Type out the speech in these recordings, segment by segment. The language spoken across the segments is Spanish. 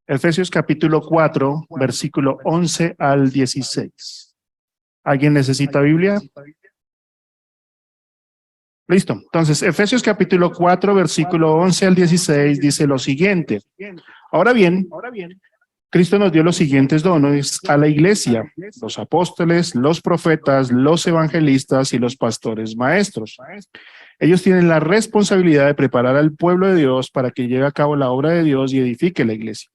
Efesios capítulo 4, versículo 11 al 16. ¿Alguien necesita Biblia? Listo. Entonces, Efesios capítulo 4, versículo 11 al 16 dice lo siguiente. Ahora bien, Cristo nos dio los siguientes dones a la iglesia: los apóstoles, los profetas, los evangelistas y los pastores maestros. Ellos tienen la responsabilidad de preparar al pueblo de Dios para que lleve a cabo la obra de Dios y edifique la iglesia,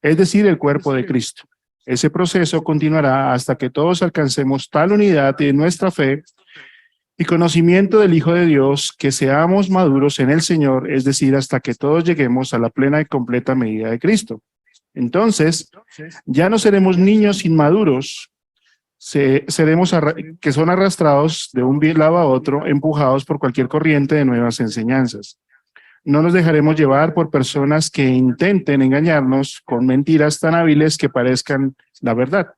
es decir, el cuerpo de Cristo. Ese proceso continuará hasta que todos alcancemos tal unidad en nuestra fe y conocimiento del Hijo de Dios, que seamos maduros en el Señor, es decir, hasta que todos lleguemos a la plena y completa medida de Cristo. Entonces, ya no seremos niños inmaduros, seremos que son arrastrados de un lado a otro, empujados por cualquier corriente de nuevas enseñanzas. No nos dejaremos llevar por personas que intenten engañarnos con mentiras tan hábiles que parezcan la verdad.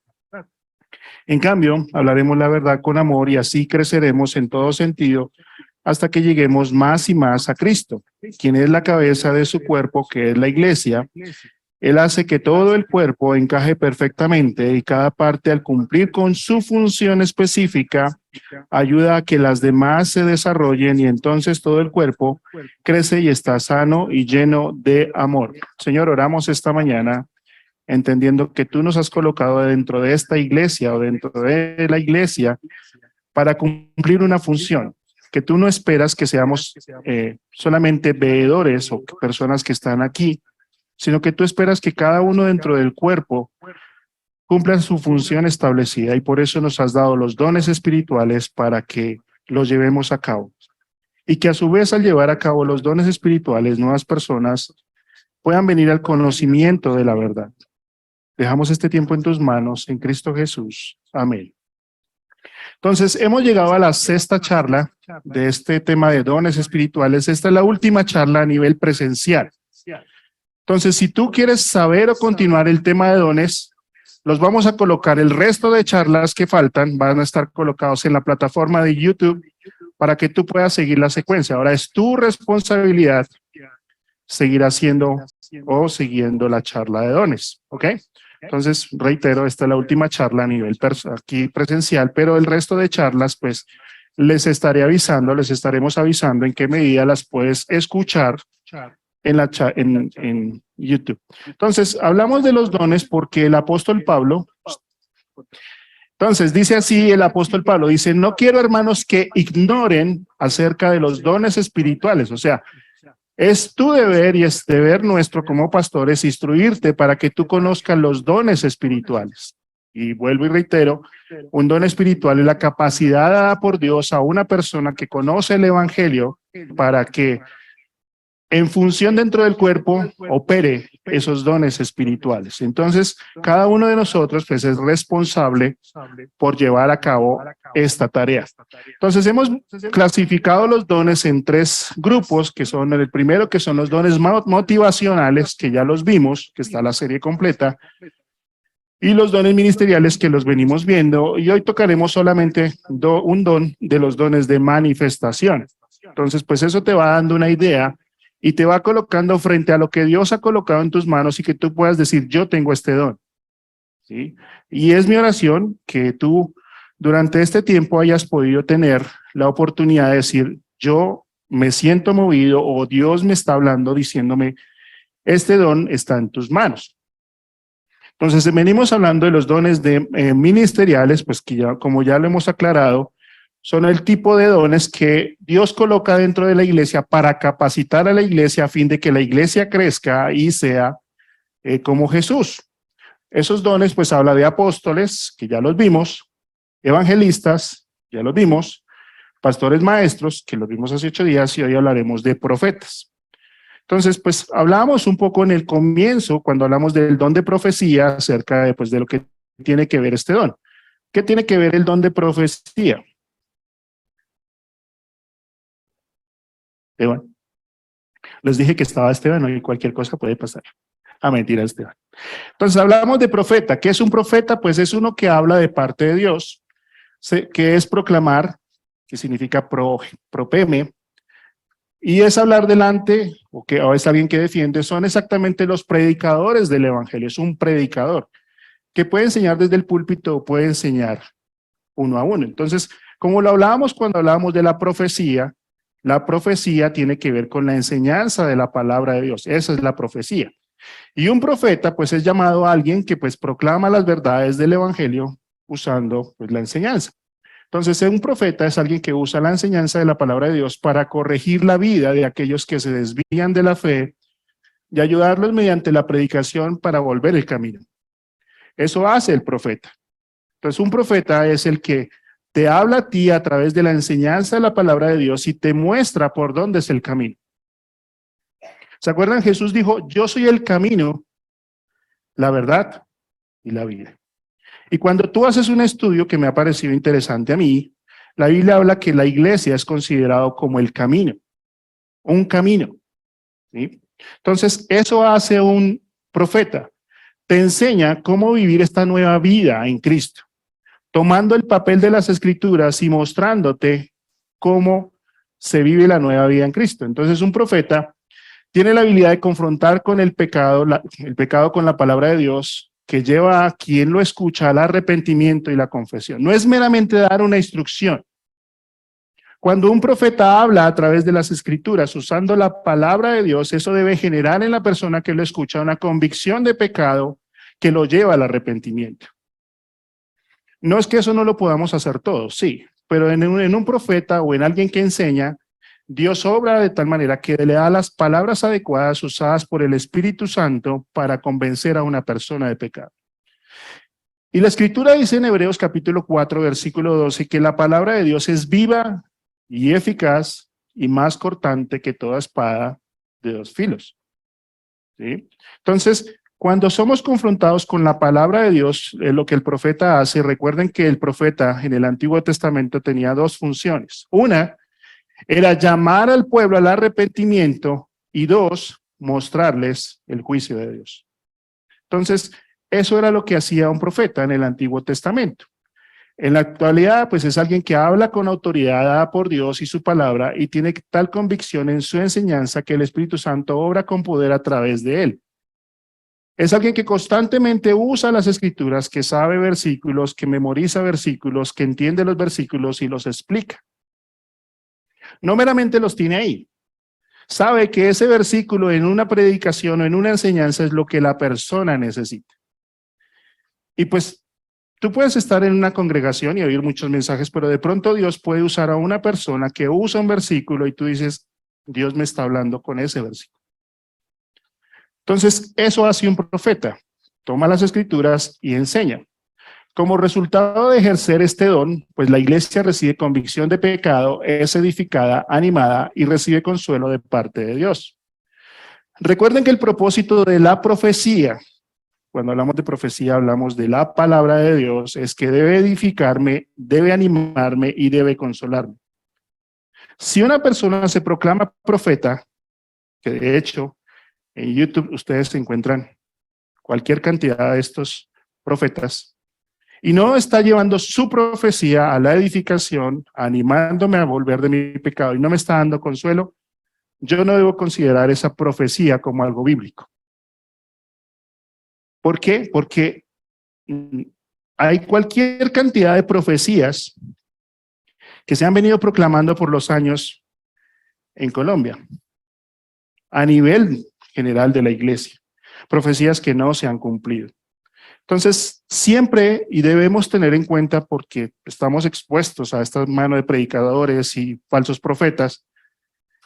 En cambio, hablaremos la verdad con amor y así creceremos en todo sentido hasta que lleguemos más y más a Cristo, quien es la cabeza de su cuerpo, que es la iglesia. Él hace que todo el cuerpo encaje perfectamente y cada parte, al cumplir con su función específica, ayuda a que las demás se desarrollen y entonces todo el cuerpo crece y está sano y lleno de amor. Señor, oramos esta mañana entendiendo que tú nos has colocado dentro de esta iglesia o dentro de la iglesia para cumplir una función, que tú no esperas que seamos solamente veedores o personas que están aquí, sino que tú esperas que cada uno dentro del cuerpo cumpla su función establecida, y por eso nos has dado los dones espirituales para que los llevemos a cabo. Y que a su vez, al llevar a cabo los dones espirituales, nuevas personas puedan venir al conocimiento de la verdad. Dejamos este tiempo en tus manos, en Cristo Jesús. Amén. Entonces, hemos llegado a la sexta charla de este tema de dones espirituales. Esta es la última charla a nivel presencial. Entonces, si tú quieres saber o continuar el tema de dones, los vamos a colocar. El resto de charlas que faltan van a estar colocados en la plataforma de YouTube para que tú puedas seguir la secuencia. Ahora es tu responsabilidad seguir haciendo o siguiendo la charla de dones, ¿ok? Entonces, reitero, esta es la última charla a nivel aquí presencial, pero el resto de charlas, pues, les estaremos avisando en qué medida las puedes escuchar en YouTube. Entonces, hablamos de los dones porque el apóstol Pablo, entonces dice así el apóstol Pablo, dice: no quiero, hermanos, que ignoren acerca de los dones espirituales. O sea, es tu deber y es deber nuestro como pastores instruirte para que tú conozcas los dones espirituales. Y vuelvo y reitero, un don espiritual es la capacidad dada por Dios a una persona que conoce el evangelio para que en función dentro del cuerpo opere esos dones espirituales. Entonces, cada uno de nosotros pues es responsable por llevar a cabo esta tarea. Entonces, hemos clasificado los dones en tres grupos, que son el primero, que son los dones motivacionales, que ya los vimos, que está la serie completa, y los dones ministeriales, que los venimos viendo, y hoy tocaremos solamente un don de los dones de manifestación. Entonces, pues eso te va dando una idea y te va colocando frente a lo que Dios ha colocado en tus manos y que tú puedas decir: yo tengo este don, ¿sí? Y es mi oración que tú durante este tiempo hayas podido tener la oportunidad de decir: yo me siento movido, o Dios me está hablando diciéndome, este don está en tus manos. Entonces, venimos hablando de los dones ministeriales, pues que ya, como ya lo hemos aclarado, son el tipo de dones que Dios coloca dentro de la iglesia para capacitar a la iglesia a fin de que la iglesia crezca y sea como Jesús. Esos dones, pues habla de apóstoles, que ya los vimos, evangelistas, ya los vimos, pastores maestros, que los vimos hace 8 días, y hoy hablaremos de profetas. Entonces, pues hablábamos un poco en el comienzo, cuando hablamos del don de profecía, acerca de, pues, de lo que tiene que ver este don. ¿Qué tiene que ver el don de profecía? Esteban. Les dije que estaba Esteban, y cualquier cosa puede pasar. Mentira, Esteban. Entonces hablamos de profeta. ¿Qué es un profeta? Pues es uno que habla de parte de Dios, que es proclamar, que significa propeme, Y es hablar delante, o es alguien que defiende, son exactamente los predicadores del evangelio. Es un predicador que puede enseñar desde el púlpito o puede enseñar uno a uno. Entonces, como lo hablábamos cuando hablábamos de la profecía tiene que ver con la enseñanza de la palabra de Dios. Esa es la profecía. Y un profeta, pues, es llamado a alguien que, pues, proclama las verdades del evangelio usando, pues, la enseñanza. Entonces, un profeta es alguien que usa la enseñanza de la palabra de Dios para corregir la vida de aquellos que se desvían de la fe y ayudarlos mediante la predicación para volver el camino. Eso hace el profeta. Entonces, un profeta es el que te habla a ti a través de la enseñanza de la palabra de Dios y te muestra por dónde es el camino. ¿Se acuerdan? Jesús dijo, yo soy el camino, la verdad y la vida. Y cuando tú haces un estudio que me ha parecido interesante a mí, la Biblia habla que la iglesia es considerado como el camino, un camino, ¿sí? Entonces, eso hace un profeta. Te enseña cómo vivir esta nueva vida en Cristo, tomando el papel de las Escrituras y mostrándote cómo se vive la nueva vida en Cristo. Entonces, un profeta tiene la habilidad de confrontar con el pecado con la palabra de Dios, que lleva a quien lo escucha al arrepentimiento y la confesión. No es meramente dar una instrucción. Cuando un profeta habla a través de las Escrituras usando la palabra de Dios, eso debe generar en la persona que lo escucha una convicción de pecado que lo lleva al arrepentimiento. No es que eso no lo podamos hacer todos, sí, pero en un profeta o en alguien que enseña, Dios obra de tal manera que le da las palabras adecuadas usadas por el Espíritu Santo para convencer a una persona de pecado. Y la Escritura dice en Hebreos capítulo 4, versículo 12, que la palabra de Dios es viva y eficaz y más cortante que toda espada de dos filos. ¿Sí? Entonces, cuando somos confrontados con la palabra de Dios, lo que el profeta hace, recuerden que el profeta en el Antiguo Testamento tenía dos funciones. Una era llamar al pueblo al arrepentimiento y dos, mostrarles el juicio de Dios. Entonces, eso era lo que hacía un profeta en el Antiguo Testamento. En la actualidad, pues es alguien que habla con autoridad dada por Dios y su palabra y tiene tal convicción en su enseñanza que el Espíritu Santo obra con poder a través de él. Es alguien que constantemente usa las Escrituras, que sabe versículos, que memoriza versículos, que entiende los versículos y los explica. No meramente los tiene ahí. Sabe que ese versículo en una predicación o en una enseñanza es lo que la persona necesita. Y pues tú puedes estar en una congregación y oír muchos mensajes, pero de pronto Dios puede usar a una persona que usa un versículo y tú dices, Dios me está hablando con ese versículo. Entonces, eso hace un profeta. Toma las Escrituras y enseña. Como resultado de ejercer este don, pues la iglesia recibe convicción de pecado, es edificada, animada y recibe consuelo de parte de Dios. Recuerden que el propósito de la profecía, cuando hablamos de profecía hablamos de la palabra de Dios, es que debe edificarme, debe animarme y debe consolarme. Si una persona se proclama profeta, que de hecho en YouTube ustedes encuentran cualquier cantidad de estos profetas, y no está llevando su profecía a la edificación, animándome a volver de mi pecado y no me está dando consuelo, yo no debo considerar esa profecía como algo bíblico. ¿Por qué? Porque hay cualquier cantidad de profecías que se han venido proclamando por los años en Colombia, a nivel general de la iglesia, profecías que no se han cumplido. Entonces, siempre y debemos tener en cuenta, porque estamos expuestos a esta mano de predicadores y falsos profetas,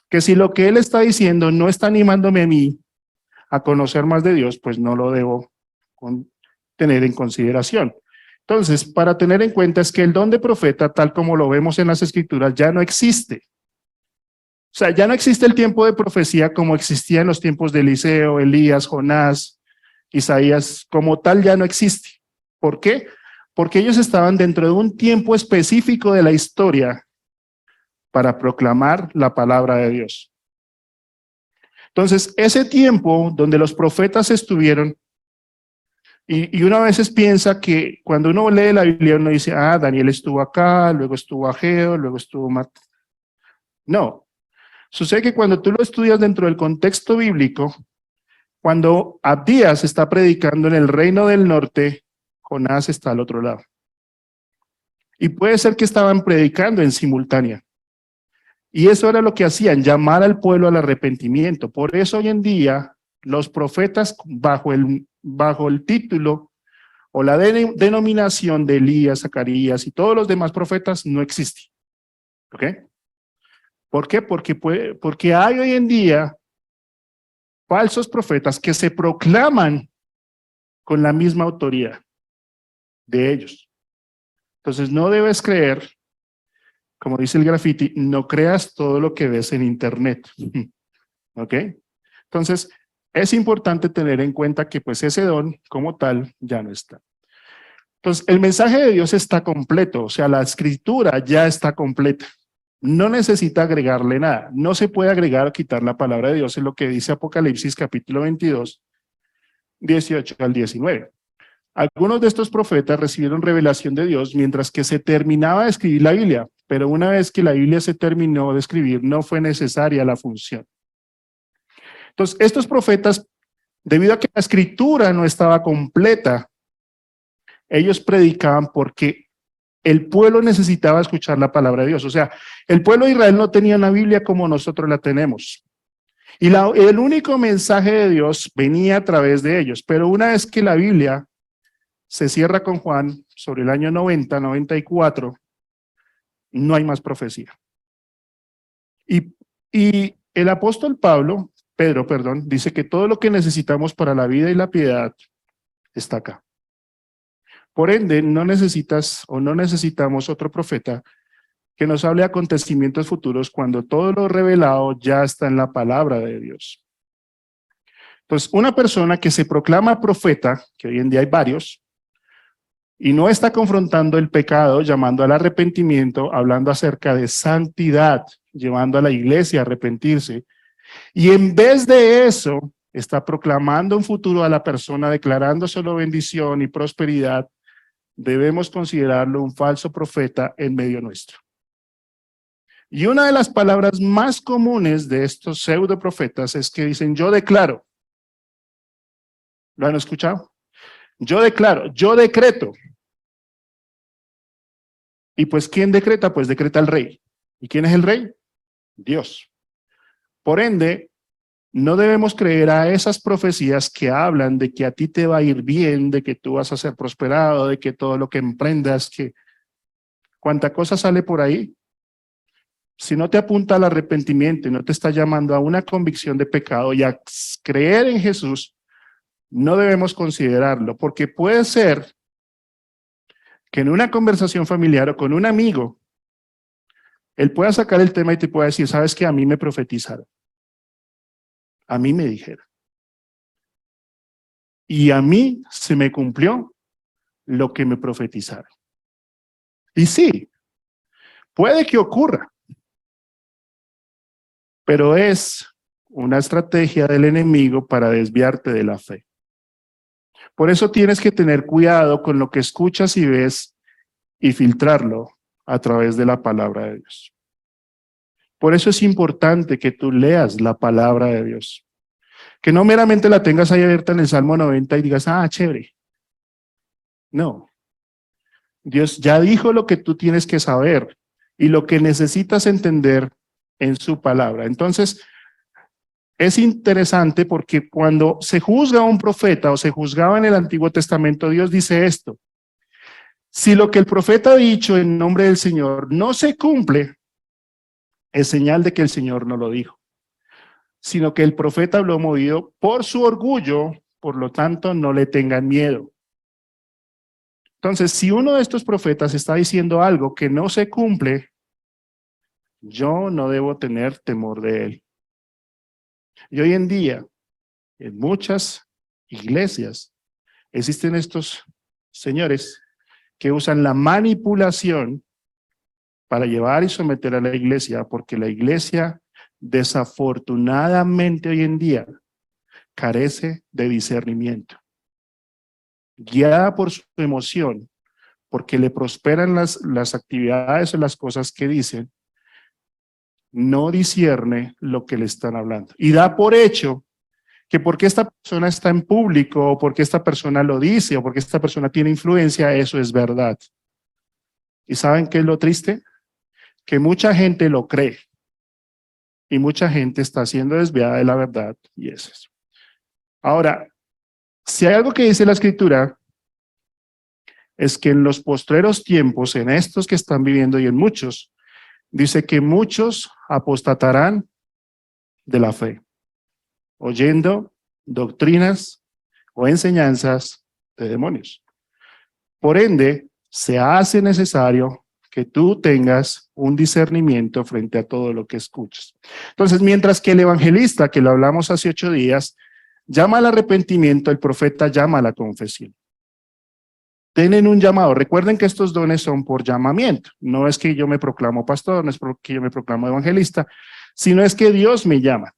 que si lo que él está diciendo no está animándome a mí a conocer más de Dios, pues no lo debo tener en consideración. Entonces, para tener en cuenta es que el don de profeta, tal como lo vemos en las Escrituras, ya no existe. O sea, ya no existe el tiempo de profecía como existía en los tiempos de Eliseo, Elías, Jonás, Isaías, como tal ya no existe. ¿Por qué? Porque ellos estaban dentro de un tiempo específico de la historia para proclamar la palabra de Dios. Entonces, ese tiempo donde los profetas estuvieron, y uno a veces piensa que cuando uno lee la Biblia, uno dice, Daniel estuvo acá, luego estuvo Ageo, luego estuvo No. Sucede que cuando tú lo estudias dentro del contexto bíblico, cuando Abdías está predicando en el reino del norte, Jonás está al otro lado. Y puede ser que estaban predicando en simultánea. Y eso era lo que hacían, llamar al pueblo al arrepentimiento. Por eso hoy en día los profetas bajo el título o la denominación de Elías, Zacarías y todos los demás profetas no existen. ¿Ok? ¿Por qué? Porque hay hoy en día falsos profetas que se proclaman con la misma autoridad de ellos. Entonces no debes creer, como dice el graffiti, no creas todo lo que ves en internet. ¿Ok? Entonces es importante tener en cuenta que pues ese don como tal ya no está. Entonces el mensaje de Dios está completo, o sea, la escritura ya está completa. No necesita agregarle nada. No se puede agregar o quitar la palabra de Dios, es lo que dice Apocalipsis capítulo 22, 18 al 19. Algunos de estos profetas recibieron revelación de Dios mientras que se terminaba de escribir la Biblia, pero una vez que la Biblia se terminó de escribir, no fue necesaria la función. Entonces, estos profetas, debido a que la escritura no estaba completa, ellos predicaban porque el pueblo necesitaba escuchar la palabra de Dios. O sea, el pueblo de Israel no tenía una Biblia como nosotros la tenemos. Y el único mensaje de Dios venía a través de ellos. Pero una vez que la Biblia se cierra con Juan sobre el año 90, 94, no hay más profecía. Y el apóstol Pedro, dice que todo lo que necesitamos para la vida y la piedad está acá. Por ende, no necesitamos otro profeta que nos hable de acontecimientos futuros cuando todo lo revelado ya está en la palabra de Dios. Entonces, una persona que se proclama profeta, que hoy en día hay varios, y no está confrontando el pecado, llamando al arrepentimiento, hablando acerca de santidad, llevando a la iglesia a arrepentirse, y en vez de eso, está proclamando un futuro a la persona, declarando solo bendición y prosperidad, debemos considerarlo un falso profeta en medio nuestro. Y una de las palabras más comunes de estos pseudo profetas es que dicen, yo declaro. ¿Lo han escuchado? Yo declaro, yo decreto. Y pues, ¿quién decreta? Pues decreta el rey. ¿Y quién es el rey? Dios. Por ende, no debemos creer a esas profecías que hablan de que a ti te va a ir bien, de que tú vas a ser prosperado, de que todo lo que emprendas, que cuánta cosa sale por ahí. Si no te apunta al arrepentimiento y no te está llamando a una convicción de pecado y a creer en Jesús, no debemos considerarlo, porque puede ser que en una conversación familiar o con un amigo, él pueda sacar el tema y te pueda decir, ¿sabes qué? A mí me profetizaron. A mí me dijeron. Y a mí se me cumplió lo que me profetizaron. Y sí, puede que ocurra, pero es una estrategia del enemigo para desviarte de la fe. Por eso tienes que tener cuidado con lo que escuchas y ves y filtrarlo a través de la palabra de Dios. Por eso es importante que tú leas la palabra de Dios. Que no meramente la tengas ahí abierta en el Salmo 90 y digas, ah, chévere. No. Dios ya dijo lo que tú tienes que saber y lo que necesitas entender en su palabra. Entonces, es interesante porque cuando se juzga a un profeta o se juzgaba en el Antiguo Testamento, Dios dice esto. Si lo que el profeta ha dicho en nombre del Señor no se cumple, es señal de que el Señor no lo dijo, sino que el profeta habló movido por su orgullo, por lo tanto no le tengan miedo. Entonces, si uno de estos profetas está diciendo algo que no se cumple, yo no debo tener temor de él. Y hoy en día, en muchas iglesias, existen estos señores que usan la manipulación para llevar y someter a la iglesia, porque la iglesia desafortunadamente hoy en día carece de discernimiento. Guiada por su emoción, porque le prosperan las actividades o las cosas que dicen, no discierne lo que le están hablando. Y da por hecho que porque esta persona está en público, o porque esta persona lo dice, o porque esta persona tiene influencia, eso es verdad. ¿Y saben qué es lo triste? Que mucha gente lo cree. Y mucha gente está siendo desviada de la verdad, y es eso. Ahora, si hay algo que dice la Escritura, es que en los postreros tiempos, en estos que están viviendo y en muchos, dice que muchos apostatarán de la fe, oyendo doctrinas o enseñanzas de demonios. Por ende, se hace necesario que tú tengas un discernimiento frente a todo lo que escuchas. Entonces, mientras que el evangelista, que lo hablamos hace 8 días, llama al arrepentimiento, el profeta llama a la confesión. Tienen un llamado. Recuerden que estos dones son por llamamiento. No es que yo me proclamo pastor, no es que yo me proclamo evangelista, sino es que Dios me llama.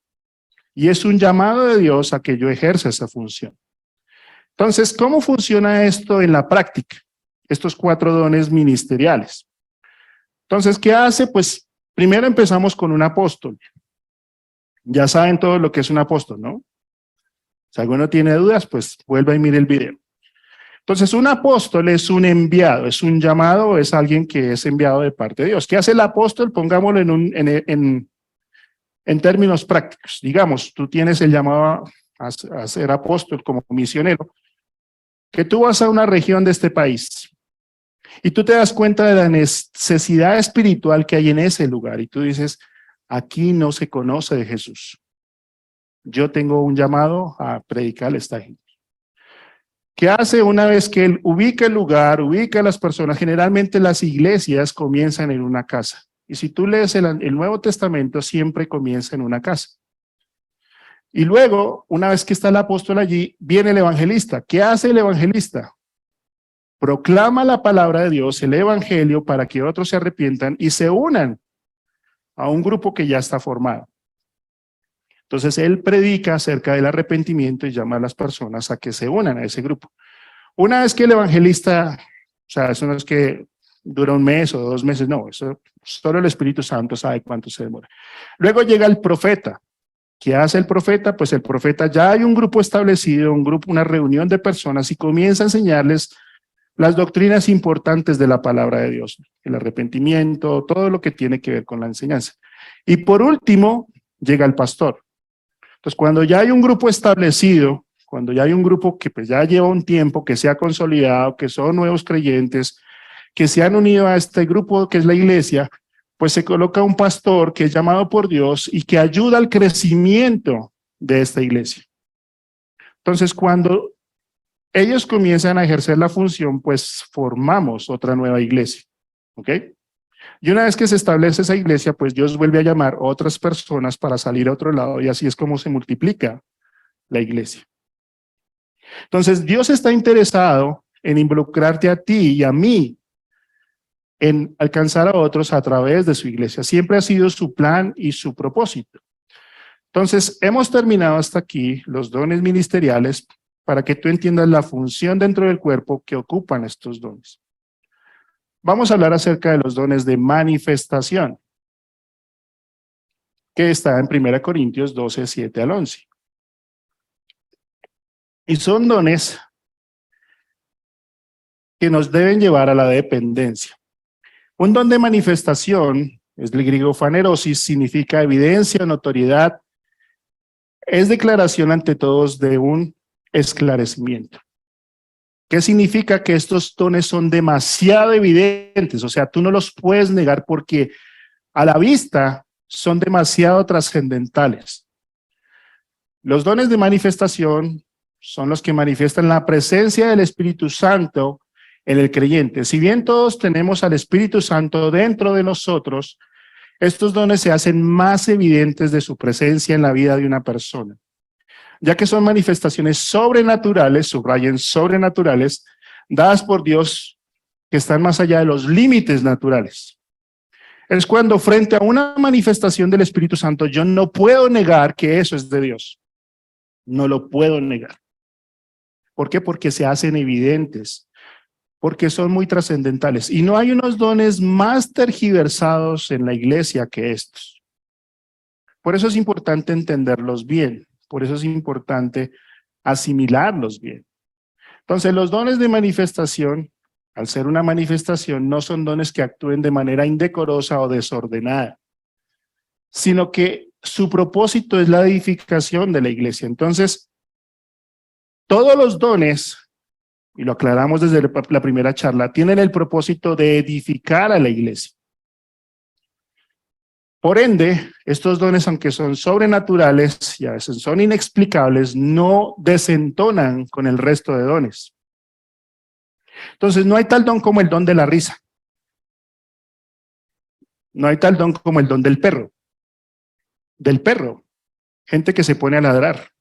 Y es un llamado de Dios a que yo ejerza esa función. Entonces, ¿cómo funciona esto en la práctica? Estos 4 dones ministeriales. Entonces, ¿qué hace? Pues primero empezamos con un apóstol. Ya saben todo lo que es un apóstol, ¿no? Si alguno tiene dudas, pues vuelva y mire el video. Entonces, un apóstol es un enviado, es un llamado, es alguien que es enviado de parte de Dios. ¿Qué hace el apóstol? Pongámoslo en términos prácticos. Digamos, tú tienes el llamado a ser apóstol como misionero, que tú vas a una región de este país y tú te das cuenta de la necesidad espiritual que hay en ese lugar y tú dices, aquí no se conoce de Jesús. Yo tengo un llamado a predicar esta gente. ¿Qué hace una vez que él ubica el lugar, ubica a las personas? Generalmente las iglesias comienzan en una casa. Y si tú lees el Nuevo Testamento, siempre comienza en una casa. Y luego, una vez que está el apóstol allí, viene el evangelista. ¿Qué hace el evangelista? Proclama la palabra de Dios, el evangelio, para que otros se arrepientan y se unan a un grupo que ya está formado. Entonces, él predica acerca del arrepentimiento y llama a las personas a que se unan a ese grupo. Una vez que el evangelista, o sea, eso no es que dura 1 mes o 2 meses, no, eso solo el Espíritu Santo sabe cuánto se demora. Luego llega el profeta. ¿Qué hace el profeta? Pues el profeta ya hay un grupo establecido, una reunión de personas y comienza a enseñarles las doctrinas importantes de la palabra de Dios, el arrepentimiento, todo lo que tiene que ver con la enseñanza. Y por último, llega el pastor. Entonces, cuando ya hay un grupo establecido, cuando ya hay un grupo que pues ya lleva un tiempo, que se ha consolidado, que son nuevos creyentes, que se han unido a este grupo que es la iglesia, pues se coloca un pastor que es llamado por Dios y que ayuda al crecimiento de esta iglesia. Entonces, cuando ellos comienzan a ejercer la función, pues formamos otra nueva iglesia, ¿ok? Y una vez que se establece esa iglesia, pues Dios vuelve a llamar a otras personas para salir a otro lado y así es como se multiplica la iglesia. Entonces, Dios está interesado en involucrarte a ti y a mí en alcanzar a otros a través de su iglesia. Siempre ha sido su plan y su propósito. Entonces, hemos terminado hasta aquí los dones ministeriales para que tú entiendas la función dentro del cuerpo que ocupan estos dones. Vamos a hablar acerca de los dones de manifestación, que está en 1 Corintios 12, 7 al 11. Y son dones que nos deben llevar a la dependencia. Un don de manifestación, es del griego fanerosis, significa evidencia, notoriedad, es declaración ante todos de un esclarecimiento. ¿Qué significa? Que estos dones son demasiado evidentes, o sea, tú no los puedes negar porque a la vista son demasiado trascendentales. Los dones de manifestación son los que manifiestan la presencia del Espíritu Santo en el creyente. Si bien todos tenemos al Espíritu Santo dentro de nosotros, estos dones se hacen más evidentes de su presencia en la vida de una persona, ya que son manifestaciones sobrenaturales, subrayen sobrenaturales, dadas por Dios que están más allá de los límites naturales. Es cuando frente a una manifestación del Espíritu Santo yo no puedo negar que eso es de Dios. No lo puedo negar. ¿Por qué? Porque se hacen evidentes, porque son muy trascendentales. Y no hay unos dones más tergiversados en la iglesia que estos. Por eso es importante entenderlos bien, por eso es importante asimilarlos bien. Entonces, los dones de manifestación, al ser una manifestación, no son dones que actúen de manera indecorosa o desordenada, sino que su propósito es la edificación de la iglesia. Entonces, todos los dones, y lo aclaramos desde la primera charla, tienen el propósito de edificar a la iglesia. Por ende, estos dones, aunque son sobrenaturales y a veces son inexplicables, no desentonan con el resto de dones. Entonces, no hay tal don como el don de la risa. No hay tal don como el don del perro. Del perro. Gente que se pone a ladrar.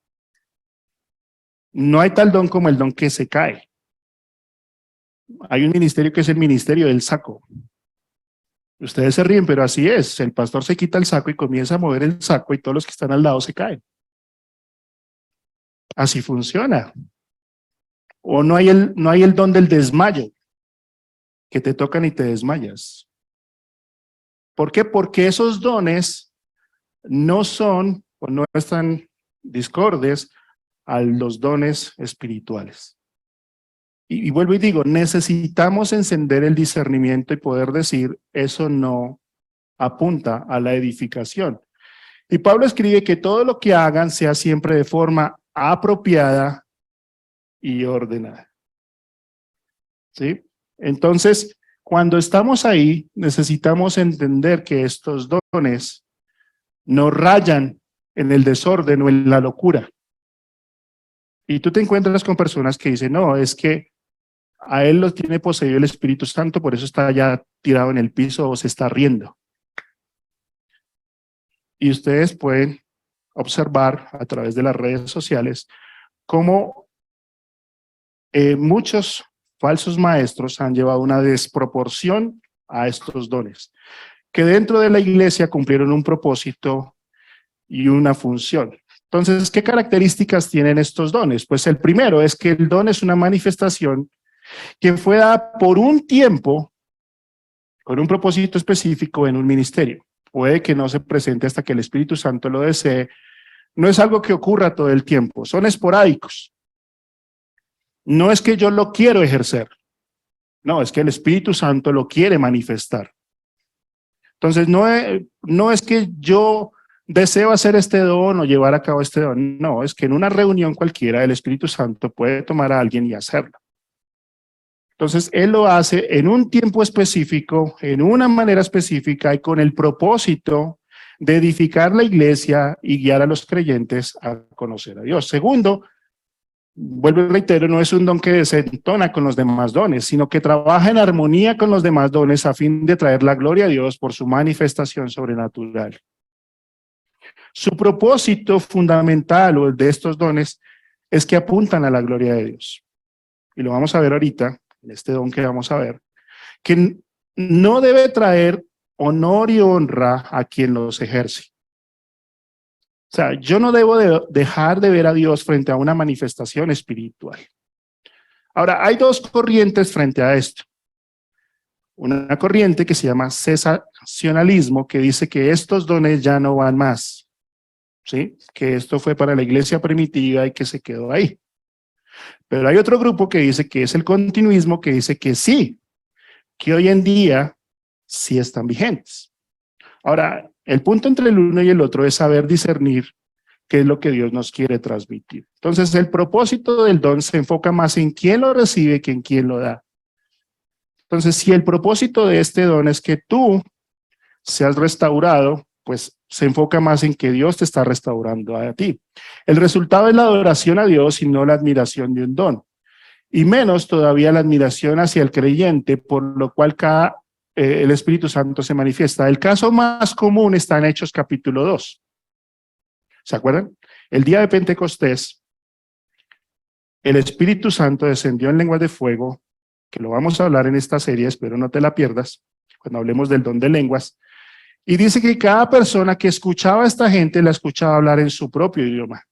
No hay tal don como el don que se cae. Hay un ministerio que es el ministerio del saco. Ustedes se ríen, pero así es. El pastor se quita el saco y comienza a mover el saco y todos los que están al lado se caen. Así funciona. O no hay el don del desmayo, que te tocan y te desmayas. ¿Por qué? Porque esos dones no son o no están discordes a los dones espirituales. Y vuelvo y digo, necesitamos encender el discernimiento y poder decir, eso no apunta a la edificación. Y Pablo escribe que todo lo que hagan sea siempre de forma apropiada y ordenada. ¿Sí? Entonces, cuando estamos ahí, necesitamos entender que estos dones no rayan en el desorden o en la locura. Y tú te encuentras con personas que dicen, no, es que a él lo tiene poseído el Espíritu Santo, por eso está ya tirado en el piso o se está riendo. Y ustedes pueden observar a través de las redes sociales cómo muchos falsos maestros han llevado una desproporción a estos dones, que dentro de la iglesia cumplieron un propósito y una función. Entonces, ¿qué características tienen estos dones? Pues el primero es que el don es una manifestación que fue dada por un tiempo, con un propósito específico en un ministerio. Puede que no se presente hasta que el Espíritu Santo lo desee. No es algo que ocurra todo el tiempo, son esporádicos. No es que yo lo quiero ejercer, no, es que el Espíritu Santo lo quiere manifestar. Entonces, no es que yo deseo hacer este don o llevar a cabo este don, no, es que en una reunión cualquiera el Espíritu Santo puede tomar a alguien y hacerlo. Entonces, Él lo hace en un tiempo específico, en una manera específica y con el propósito de edificar la iglesia y guiar a los creyentes a conocer a Dios. Segundo, vuelvo y reitero, no es un don que desentona con los demás dones, sino que trabaja en armonía con los demás dones a fin de traer la gloria a Dios por su manifestación sobrenatural. Su propósito fundamental o de estos dones es que apuntan a la gloria de Dios. Y lo vamos a ver ahorita, en este don que vamos a ver, que no debe traer honor y honra a quien los ejerce. O sea, yo no debo dejar de ver a Dios frente a una manifestación espiritual. Ahora, hay dos corrientes frente a esto. Una corriente que se llama cesacionalismo, que dice que estos dones ya no van más, ¿sí? Que esto fue para la iglesia primitiva y que se quedó ahí. Pero hay otro grupo que dice que es el continuismo, que dice que sí, que hoy en día sí están vigentes. Ahora, el punto entre el uno y el otro es saber discernir qué es lo que Dios nos quiere transmitir. Entonces, el propósito del don se enfoca más en quién lo recibe que en quién lo da. Entonces, si el propósito de este don es que tú seas restaurado, pues se enfoca más en que Dios te está restaurando a ti. El resultado es la adoración a Dios y no la admiración de un don. Y menos todavía la admiración hacia el creyente, por lo cual el Espíritu Santo se manifiesta. El caso más común está en Hechos capítulo 2. ¿Se acuerdan? El día de Pentecostés, el Espíritu Santo descendió en lenguas de fuego, que lo vamos a hablar en esta serie, espero no te la pierdas, cuando hablemos del don de lenguas. Y dice que cada persona que escuchaba a esta gente la escuchaba hablar en su propio idioma.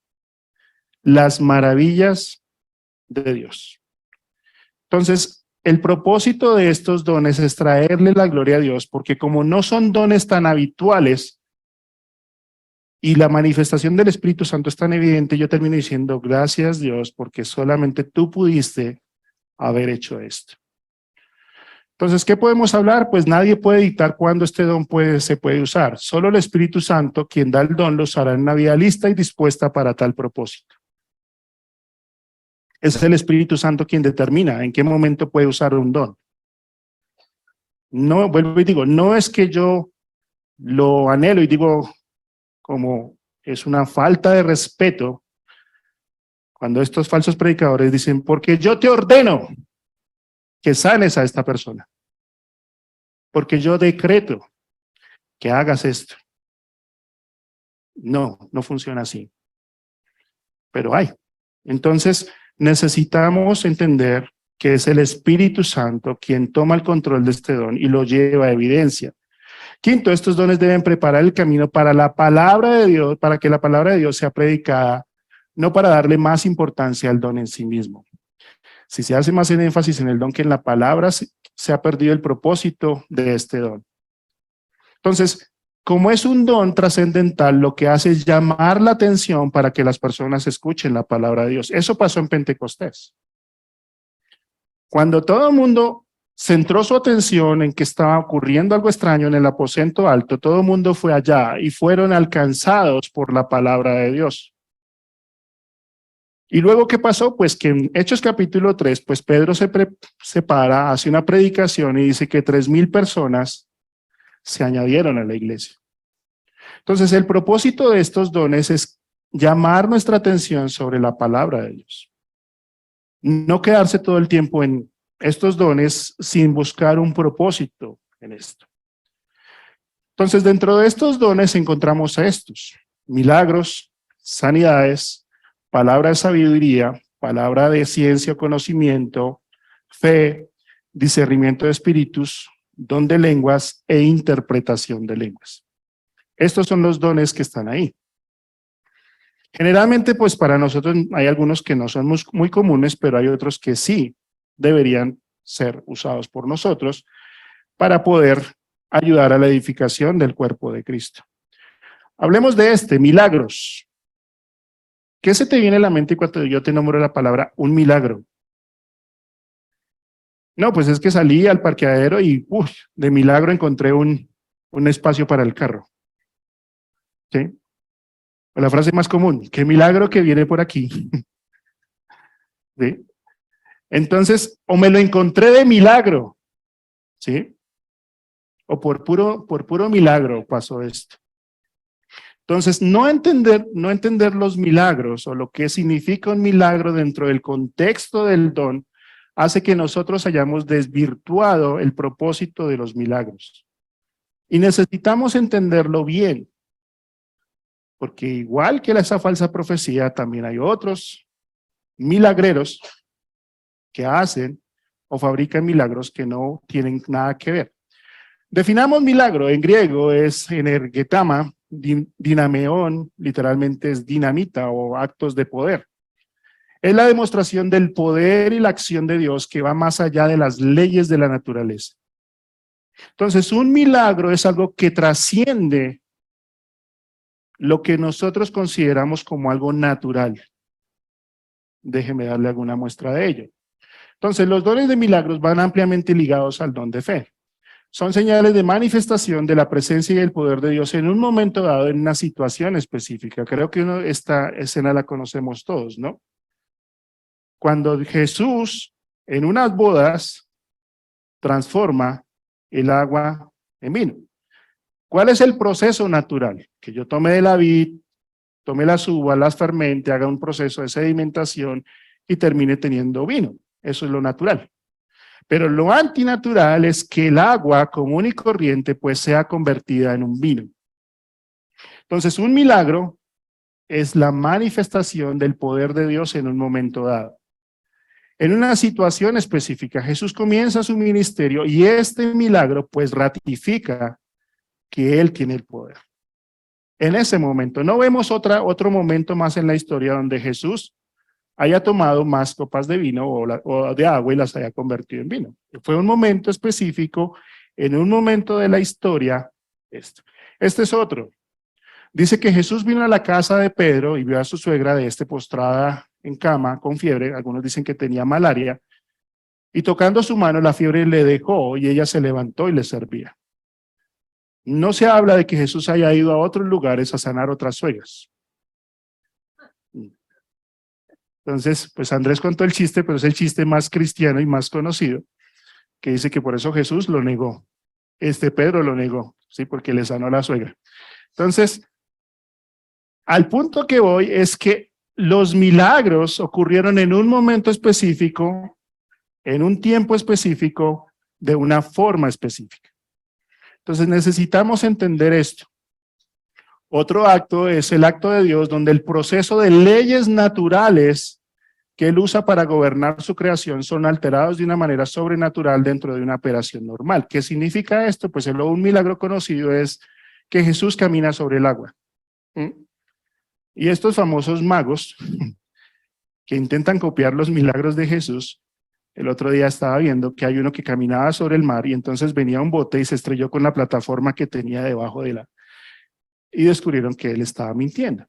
Las maravillas de Dios. Entonces, el propósito de estos dones es traerle la gloria a Dios, porque como no son dones tan habituales y la manifestación del Espíritu Santo es tan evidente, yo termino diciendo, gracias Dios, porque solamente tú pudiste haber hecho esto. Entonces, ¿qué podemos hablar? Pues nadie puede dictar cuándo este don se puede usar. Solo el Espíritu Santo, quien da el don, lo usará en una vida lista y dispuesta para tal propósito. Es el Espíritu Santo quien determina en qué momento puede usar un don. No, vuelvo y digo, no es que yo lo anhelo y digo como es una falta de respeto cuando estos falsos predicadores dicen, porque yo te ordeno que sanes a esta persona, porque yo decreto que hagas esto. No, no funciona así, pero hay. Entonces necesitamos entender que es el Espíritu Santo quien toma el control de este don y lo lleva a evidencia. Quinto, estos dones deben preparar el camino para la palabra de Dios, para que la palabra de Dios sea predicada, no para darle más importancia al don en sí mismo. Si se hace más énfasis en el don que en la palabra, se ha perdido el propósito de este don. Entonces, como es un don trascendental, lo que hace es llamar la atención para que las personas escuchen la palabra de Dios. Eso pasó en Pentecostés. Cuando todo el mundo centró su atención en que estaba ocurriendo algo extraño en el aposento alto, todo el mundo fue allá y fueron alcanzados por la palabra de Dios. Y luego, ¿qué pasó? Pues que en Hechos capítulo 3, pues Pedro se para, hace una predicación y dice que 3,000 personas se añadieron a la iglesia. Entonces, el propósito de estos dones es llamar nuestra atención sobre la palabra de Dios. No quedarse todo el tiempo en estos dones sin buscar un propósito en esto. Entonces, dentro de estos dones encontramos a estos: milagros, sanidades, palabra de sabiduría, palabra de ciencia o conocimiento, fe, discernimiento de espíritus, don de lenguas e interpretación de lenguas. Estos son los dones que están ahí. Generalmente, pues para nosotros hay algunos que no son muy comunes, pero hay otros que sí deberían ser usados por nosotros para poder ayudar a la edificación del cuerpo de Cristo. Hablemos de milagros. ¿Qué se te viene a la mente cuando yo te nombro la palabra un milagro? No, pues es que salí al parqueadero y de milagro encontré un espacio para el carro. ¿Sí? O la frase más común, qué milagro que viene por aquí. ¿Sí? Entonces, o me lo encontré de milagro, ¿sí? O por puro milagro pasó esto. Entonces, no entender los milagros o lo que significa un milagro dentro del contexto del don hace que nosotros hayamos desvirtuado el propósito de los milagros. Y necesitamos entenderlo bien, porque igual que esa falsa profecía, también hay otros milagreros que hacen o fabrican milagros que no tienen nada que ver. Definamos milagro, en griego es energetama, dinameón, literalmente es dinamita o actos de poder. Es la demostración del poder y la acción de Dios que va más allá de las leyes de la naturaleza. Entonces, un milagro es algo que trasciende lo que nosotros consideramos como algo natural. Déjeme darle alguna muestra de ello. Entonces, los dones de milagros van ampliamente ligados al don de fe. Son señales de manifestación de la presencia y el poder de Dios en un momento dado, en una situación específica. Creo que esta escena la conocemos todos, ¿no? Cuando Jesús, en unas bodas, transforma el agua en vino. ¿Cuál es el proceso natural? Que yo tome de la vid, tome las uvas, las fermente, haga un proceso de sedimentación y termine teniendo vino. Eso es lo natural. Pero lo antinatural es que el agua común y corriente pues sea convertida en un vino. Entonces, un milagro es la manifestación del poder de Dios en un momento dado. En una situación específica, Jesús comienza su ministerio y este milagro pues ratifica que Él tiene el poder. En ese momento, no vemos otro momento más en la historia donde Jesús haya tomado más copas de vino o de agua y las haya convertido en vino. Fue un momento específico, en un momento de la historia. Este es otro. Dice que Jesús vino a la casa de Pedro y vio a su suegra de postrada en cama con fiebre, algunos dicen que tenía malaria, y tocando su mano la fiebre le dejó y ella se levantó y le servía. No se habla de que Jesús haya ido a otros lugares a sanar otras suegras. Entonces, pues Andrés contó el chiste, pero es el chiste más cristiano y más conocido, que dice que por eso Jesús lo negó. Pedro lo negó, sí, porque le sanó a la suegra. Entonces, al punto que voy es que los milagros ocurrieron en un momento específico, en un tiempo específico, de una forma específica. Entonces necesitamos entender esto. Otro acto es el acto de Dios, donde el proceso de leyes naturales que Él usa para gobernar su creación son alterados de una manera sobrenatural dentro de una operación normal. ¿Qué significa esto? Pues un milagro conocido es que Jesús camina sobre el agua. Y estos famosos magos que intentan copiar los milagros de Jesús, el otro día estaba viendo que hay uno que caminaba sobre el mar y entonces venía un bote y se estrelló con la plataforma que tenía debajo de la... y descubrieron que él estaba mintiendo.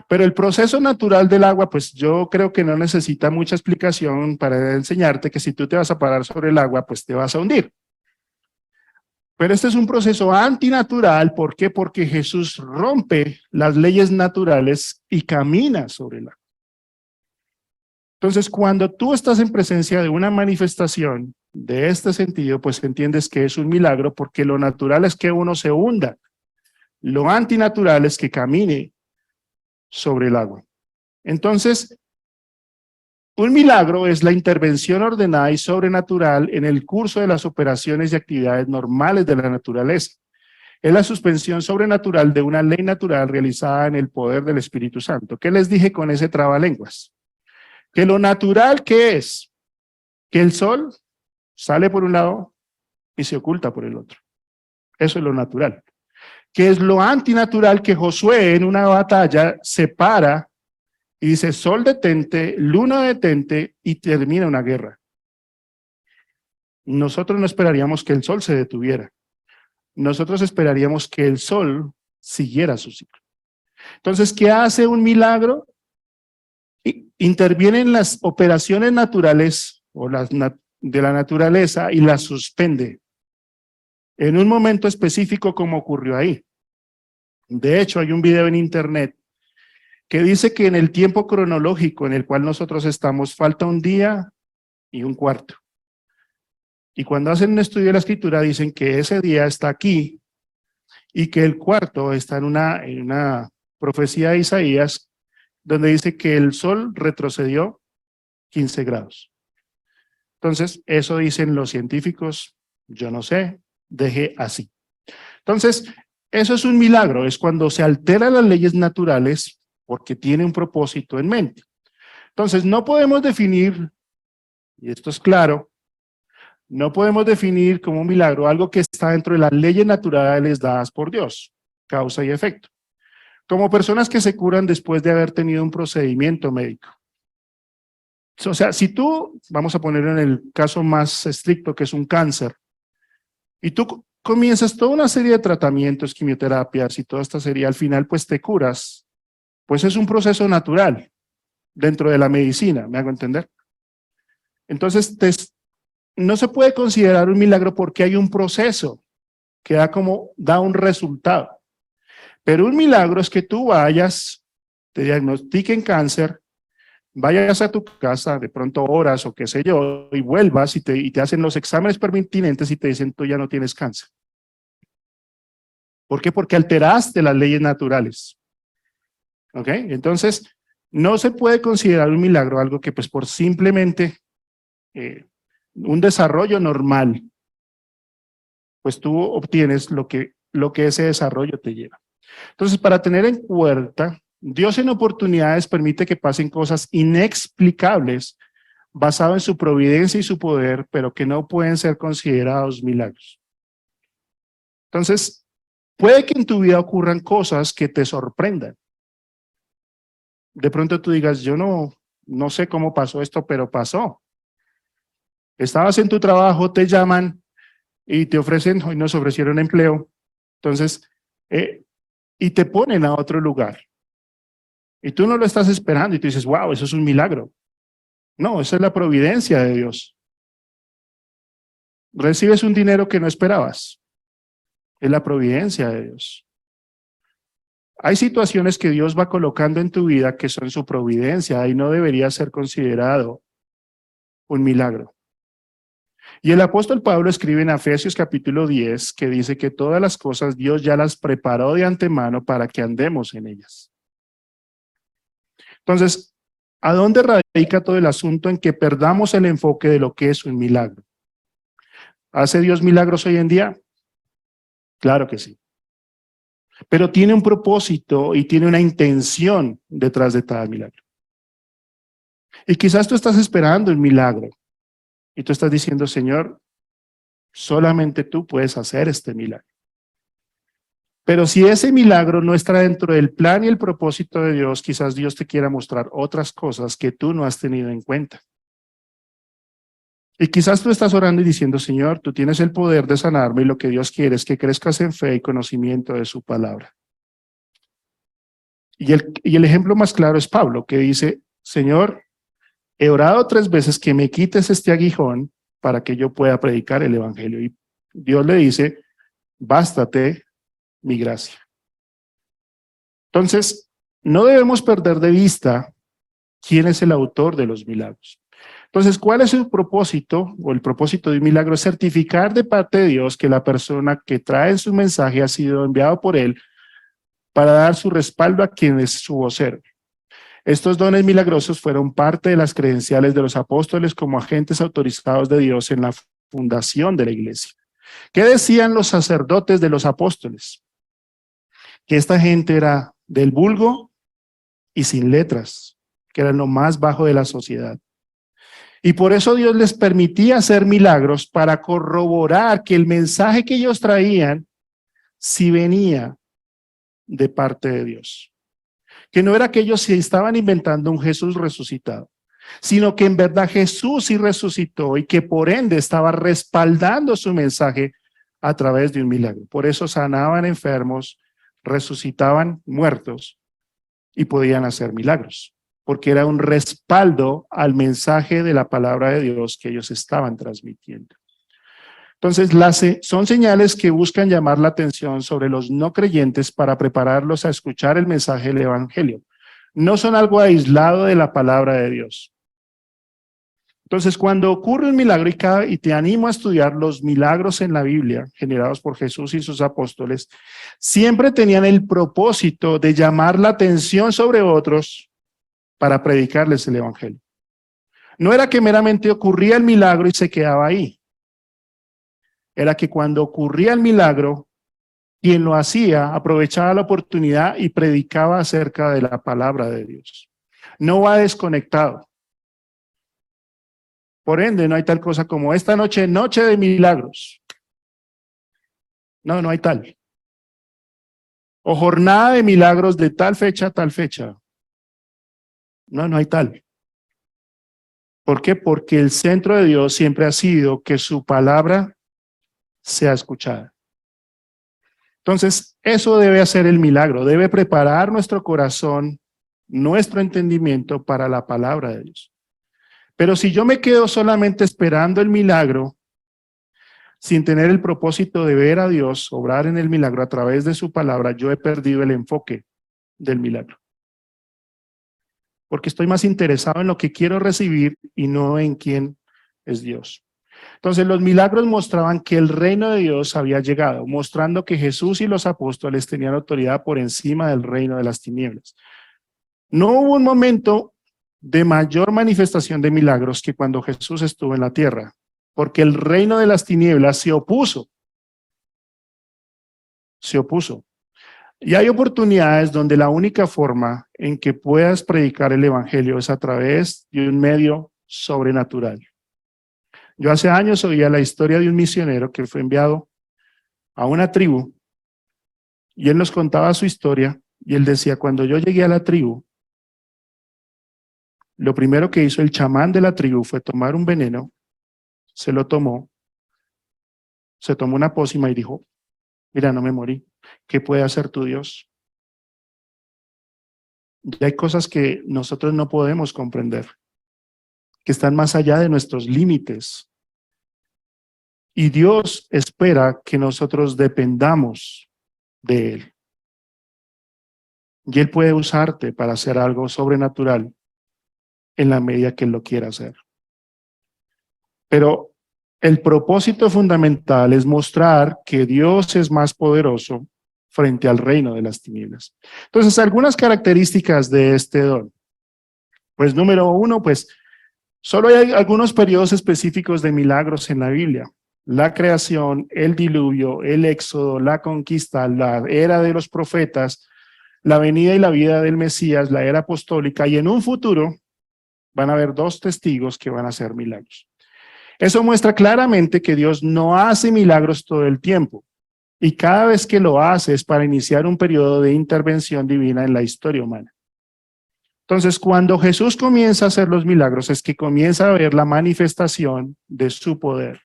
Pero el proceso natural del agua, pues yo creo que no necesita mucha explicación para enseñarte que si tú te vas a parar sobre el agua, pues te vas a hundir. Pero este es un proceso antinatural, ¿por qué? Porque Jesús rompe las leyes naturales y camina sobre el agua. Entonces, cuando tú estás en presencia de una manifestación de este sentido, pues entiendes que es un milagro, porque lo natural es que uno se hunda. Lo antinatural es que camine sobre el agua. Entonces, un milagro es la intervención ordenada y sobrenatural en el curso de las operaciones y actividades normales de la naturaleza. Es la suspensión sobrenatural de una ley natural realizada en el poder del Espíritu Santo. ¿Qué les dije con ese trabalenguas? Que lo natural que es que el sol sale por un lado y se oculta por el otro. Eso es lo natural. Que es lo antinatural que Josué en una batalla se para y dice: sol detente, luna detente, y termina una guerra. Nosotros no esperaríamos que el sol se detuviera. Nosotros esperaríamos que el sol siguiera su ciclo. Entonces, ¿qué hace un milagro? Interviene en las operaciones naturales o de la naturaleza y las suspende en un momento específico, como ocurrió ahí. De hecho, hay un video en internet que dice que en el tiempo cronológico en el cual nosotros estamos falta un día y un cuarto. Y cuando hacen un estudio de la escritura dicen que ese día está aquí y que el cuarto está en una profecía de Isaías donde dice que el sol retrocedió 15 grados. Entonces, eso dicen los científicos, yo no sé, deje así. Entonces, eso es un milagro, es cuando se alteran las leyes naturales porque tiene un propósito en mente. Entonces, no podemos definir, y esto es claro, no podemos definir como un milagro algo que está dentro de las leyes naturales dadas por Dios, causa y efecto. Como personas que se curan después de haber tenido un procedimiento médico. O sea, si tú, vamos a poner en el caso más estricto, que es un cáncer, y tú comienzas toda una serie de tratamientos, quimioterapias y toda esta serie, al final pues te curas, pues es un proceso natural dentro de la medicina, ¿me hago entender? Entonces, no se puede considerar un milagro porque hay un proceso que da un resultado. Pero un milagro es que tú vayas, te diagnostiquen cáncer, vayas a tu casa, de pronto horas o qué sé yo, y vuelvas y te hacen los exámenes pertinentes y te dicen: tú ya no tienes cáncer. ¿Por qué? Porque alteraste las leyes naturales. ¿Ok? Entonces, no se puede considerar un milagro algo que pues por simplemente un desarrollo normal, pues tú obtienes lo que ese desarrollo te lleva. Entonces, para tener en cuenta, Dios en oportunidades permite que pasen cosas inexplicables basado en su providencia y su poder, pero que no pueden ser considerados milagros. Entonces, puede que en tu vida ocurran cosas que te sorprendan. De pronto tú digas: yo no sé cómo pasó esto, pero pasó. Estabas en tu trabajo, te llaman y te ofrecen, hoy nos ofrecieron empleo. Entonces, y te ponen a otro lugar. Y tú no lo estás esperando y tú dices, wow, eso es un milagro. No, esa es la providencia de Dios. Recibes un dinero que no esperabas. Es la providencia de Dios. Hay situaciones que Dios va colocando en tu vida que son su providencia y no debería ser considerado un milagro. Y el apóstol Pablo escribe en Efesios capítulo 10 que dice que todas las cosas Dios ya las preparó de antemano para que andemos en ellas. Entonces, ¿a dónde radica todo el asunto en que perdamos el enfoque de lo que es un milagro? ¿Hace Dios milagros hoy en día? Claro que sí. Pero tiene un propósito y tiene una intención detrás de cada milagro. Y quizás tú estás esperando el milagro y tú estás diciendo, Señor, solamente tú puedes hacer este milagro. Pero si ese milagro no está dentro del plan y el propósito de Dios, quizás Dios te quiera mostrar otras cosas que tú no has tenido en cuenta. Y quizás tú estás orando y diciendo, Señor, tú tienes el poder de sanarme y lo que Dios quiere es que crezcas en fe y conocimiento de su palabra. Y el ejemplo más claro es Pablo, que dice, Señor, he orado 3 veces que me quites este aguijón para que yo pueda predicar el evangelio. Y Dios le dice, bástate mi gracia. Entonces, no debemos perder de vista quién es el autor de los milagros. Entonces, ¿cuál es el propósito o el propósito de un milagro? Es certificar de parte de Dios que la persona que trae su mensaje ha sido enviado por él para dar su respaldo a quien es su vocero. Estos dones milagrosos fueron parte de las credenciales de los apóstoles como agentes autorizados de Dios en la fundación de la iglesia. ¿Qué decían los sacerdotes de los apóstoles? Que esta gente era del vulgo y sin letras, que eran lo más bajo de la sociedad. Y por eso Dios les permitía hacer milagros para corroborar que el mensaje que ellos traían sí venía de parte de Dios. Que no era que ellos sí estaban inventando un Jesús resucitado, sino que en verdad Jesús sí resucitó y que por ende estaba respaldando su mensaje a través de un milagro. Por eso sanaban enfermos, resucitaban muertos y podían hacer milagros, porque era un respaldo al mensaje de la palabra de Dios que ellos estaban transmitiendo. Entonces, son señales que buscan llamar la atención sobre los no creyentes para prepararlos a escuchar el mensaje del evangelio. No son algo aislado de la palabra de Dios. Entonces, cuando ocurre un milagro, y te animo a estudiar los milagros en la Biblia, generados por Jesús y sus apóstoles, siempre tenían el propósito de llamar la atención sobre otros para predicarles el evangelio. No era que meramente ocurría el milagro y se quedaba ahí. Era que cuando ocurría el milagro, quien lo hacía aprovechaba la oportunidad y predicaba acerca de la palabra de Dios. No va desconectado. Por ende, no hay tal cosa como esta noche, noche de milagros. No, no hay tal. O jornada de milagros de tal fecha a tal fecha. No, no hay tal. ¿Por qué? Porque el centro de Dios siempre ha sido que su palabra sea escuchada. Entonces, eso debe hacer el milagro, debe preparar nuestro corazón, nuestro entendimiento para la palabra de Dios. Pero si yo me quedo solamente esperando el milagro, sin tener el propósito de ver a Dios obrar en el milagro a través de su palabra, yo he perdido el enfoque del milagro. Porque estoy más interesado en lo que quiero recibir y no en quién es Dios. Entonces los milagros mostraban que el reino de Dios había llegado, mostrando que Jesús y los apóstoles tenían autoridad por encima del reino de las tinieblas. No hubo un momento de mayor manifestación de milagros que cuando Jesús estuvo en la tierra, porque el reino de las tinieblas se opuso. Se opuso. Y hay oportunidades donde la única forma en que puedas predicar el evangelio es a través de un medio sobrenatural. Yo hace años oía la historia de un misionero que fue enviado a una tribu y él nos contaba su historia y él decía, cuando yo llegué a la tribu, lo primero que hizo el chamán de la tribu fue tomar un veneno, se lo tomó, se tomó una pócima y dijo, mira, no me morí, ¿qué puede hacer tu Dios? Ya hay cosas que nosotros no podemos comprender, que están más allá de nuestros límites. Y Dios espera que nosotros dependamos de Él. Y Él puede usarte para hacer algo sobrenatural en la medida que Él lo quiera hacer. Pero el propósito fundamental es mostrar que Dios es más poderoso frente al reino de las tinieblas. Entonces, algunas características de este don. Pues número uno, pues solo hay algunos periodos específicos de milagros en la Biblia. La creación, el diluvio, el éxodo, la conquista, la era de los profetas, la venida y la vida del Mesías, la era apostólica, y en un futuro van a haber 2 testigos que van a hacer milagros. Eso muestra claramente que Dios no hace milagros todo el tiempo, y cada vez que lo hace es para iniciar un periodo de intervención divina en la historia humana. Entonces, cuando Jesús comienza a hacer los milagros, es que comienza a ver la manifestación de su poder.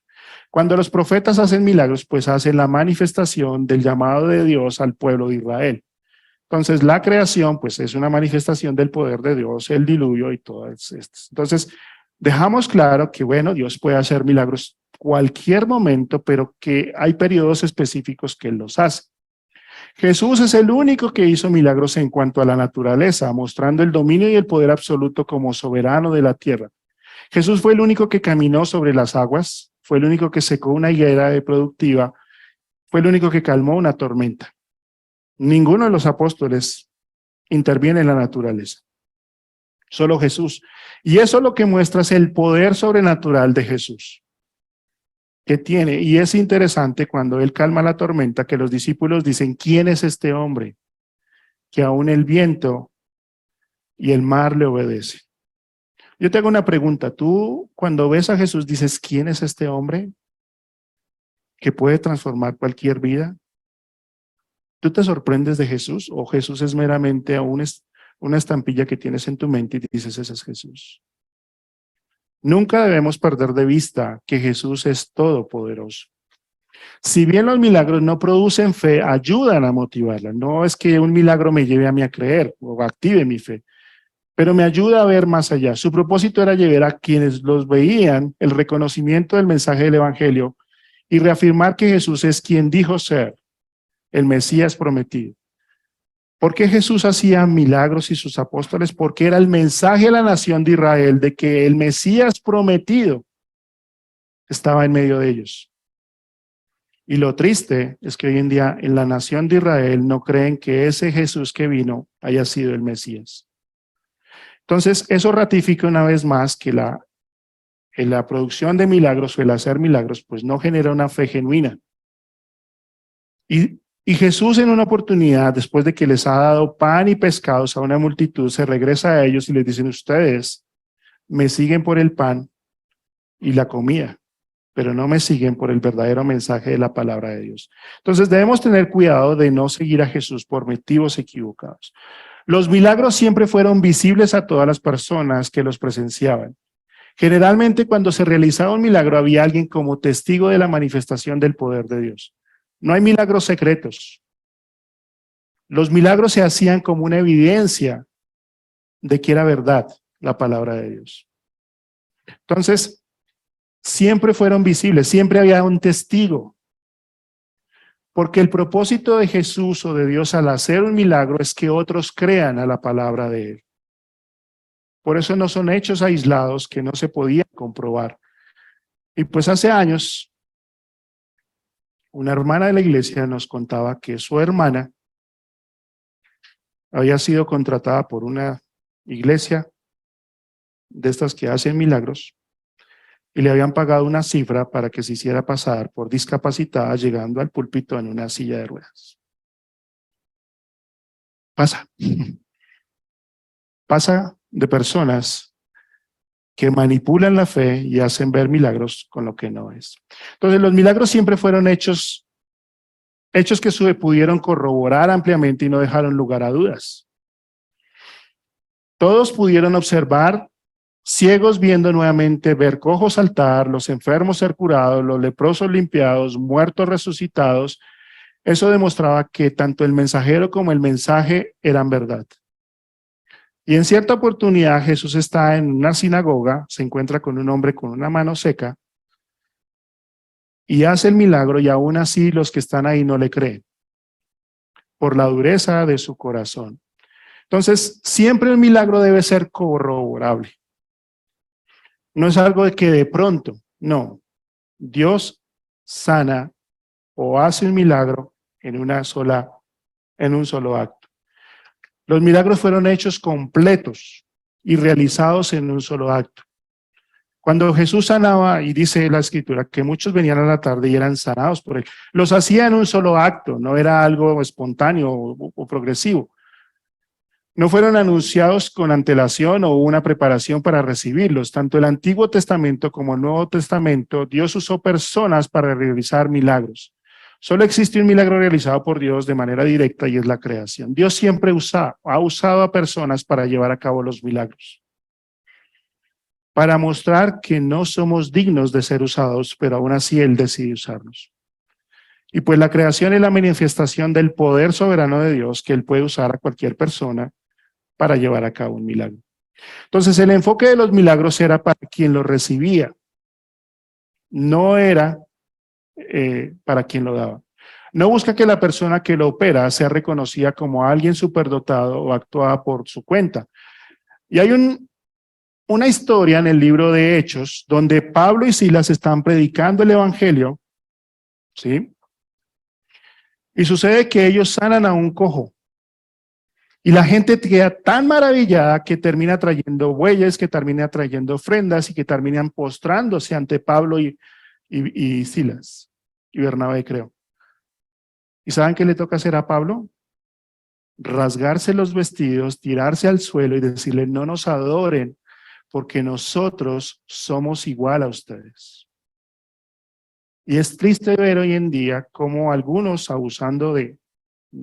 Cuando los profetas hacen milagros, pues hacen la manifestación del llamado de Dios al pueblo de Israel. Entonces, la creación, pues es una manifestación del poder de Dios, el diluvio y todas estas. Entonces, dejamos claro que, bueno, Dios puede hacer milagros cualquier momento, pero que hay periodos específicos que Él los hace. Jesús es el único que hizo milagros en cuanto a la naturaleza, mostrando el dominio y el poder absoluto como soberano de la tierra. Jesús fue el único que caminó sobre las aguas, fue el único que secó una higuera productiva, fue el único que calmó una tormenta. Ninguno de los apóstoles interviene en la naturaleza, solo Jesús. Y eso lo que muestra es el poder sobrenatural de Jesús que tiene. Y es interesante cuando Él calma la tormenta, que los discípulos dicen, ¿quién es este hombre? Que aún el viento y el mar le obedecen. Yo te hago una pregunta. Tú, cuando ves a Jesús, dices, ¿quién es este hombre que puede transformar cualquier vida? ¿Tú te sorprendes de Jesús o Jesús es meramente una estampilla que tienes en tu mente y dices, ese es Jesús? Nunca debemos perder de vista que Jesús es todopoderoso. Si bien los milagros no producen fe, ayudan a motivarla. No es que un milagro me lleve a mí a creer o active mi fe, pero me ayuda a ver más allá. Su propósito era llevar a quienes los veían el reconocimiento del mensaje del Evangelio y reafirmar que Jesús es quien dijo ser, el Mesías prometido. ¿Por qué Jesús hacía milagros y sus apóstoles? Porque era el mensaje a la nación de Israel de que el Mesías prometido estaba en medio de ellos. Y lo triste es que hoy en día en la nación de Israel no creen que ese Jesús que vino haya sido el Mesías. Entonces, eso ratifica una vez más que la producción de milagros o el hacer milagros, pues no genera una fe genuina. Y Jesús en una oportunidad, después de que les ha dado pan y pescados a una multitud, se regresa a ellos y les dicen, ustedes me siguen por el pan y la comida, pero no me siguen por el verdadero mensaje de la palabra de Dios. Entonces debemos tener cuidado de no seguir a Jesús por motivos equivocados. Los milagros siempre fueron visibles a todas las personas que los presenciaban. Generalmente cuando se realizaba un milagro había alguien como testigo de la manifestación del poder de Dios. No hay milagros secretos. Los milagros se hacían como una evidencia de que era verdad la palabra de Dios. Entonces, siempre fueron visibles, siempre había un testigo. Porque el propósito de Jesús o de Dios al hacer un milagro es que otros crean a la palabra de Él. Por eso no son hechos aislados que no se podían comprobar. Y pues hace años, una hermana de la iglesia nos contaba que su hermana había sido contratada por una iglesia de estas que hacen milagros y le habían pagado una cifra para que se hiciera pasar por discapacitada llegando al púlpito en una silla de ruedas. Pasa de personas que manipulan la fe y hacen ver milagros con lo que no es. Entonces los milagros siempre fueron hechos que se pudieron corroborar ampliamente y no dejaron lugar a dudas. Todos pudieron observar, ciegos viendo nuevamente, ver cojos saltar, los enfermos ser curados, los leprosos limpiados, muertos resucitados. Eso demostraba que tanto el mensajero como el mensaje eran verdad. Y en cierta oportunidad Jesús está en una sinagoga, se encuentra con un hombre con una mano seca y hace el milagro, y aún así los que están ahí no le creen por la dureza de su corazón. Entonces, siempre el milagro debe ser corroborable. No es algo de que de pronto, no. Dios sana o hace un milagro en un solo acto. Los milagros fueron hechos completos y realizados en un solo acto. Cuando Jesús sanaba, y dice la Escritura, que muchos venían a la tarde y eran sanados por él, los hacía en un solo acto, no era algo espontáneo o progresivo. No fueron anunciados con antelación o una preparación para recibirlos. Tanto el Antiguo Testamento como el Nuevo Testamento, Dios usó personas para realizar milagros. Solo existe un milagro realizado por Dios de manera directa, y es la creación. Dios siempre ha usado a personas para llevar a cabo los milagros, para mostrar que no somos dignos de ser usados, pero aún así Él decide usarnos. Y pues la creación es la manifestación del poder soberano de Dios, que Él puede usar a cualquier persona para llevar a cabo un milagro. Entonces el enfoque de los milagros era para quien los recibía, no era para quien lo daba. No busca que la persona que lo opera sea reconocida como alguien superdotado o actuada por su cuenta. Y hay una historia en el libro de Hechos donde Pablo y Silas están predicando el evangelio, ¿sí? Y sucede que ellos sanan a un cojo. Y la gente queda tan maravillada que termina trayendo bueyes, que termina trayendo ofrendas y que terminan postrándose ante Pablo y Silas y Bernabé, creo. ¿Y saben qué le toca hacer a Pablo? Rasgarse los vestidos, tirarse al suelo y decirle: no nos adoren, porque nosotros somos igual a ustedes. Y es triste ver hoy en día cómo algunos, abusando de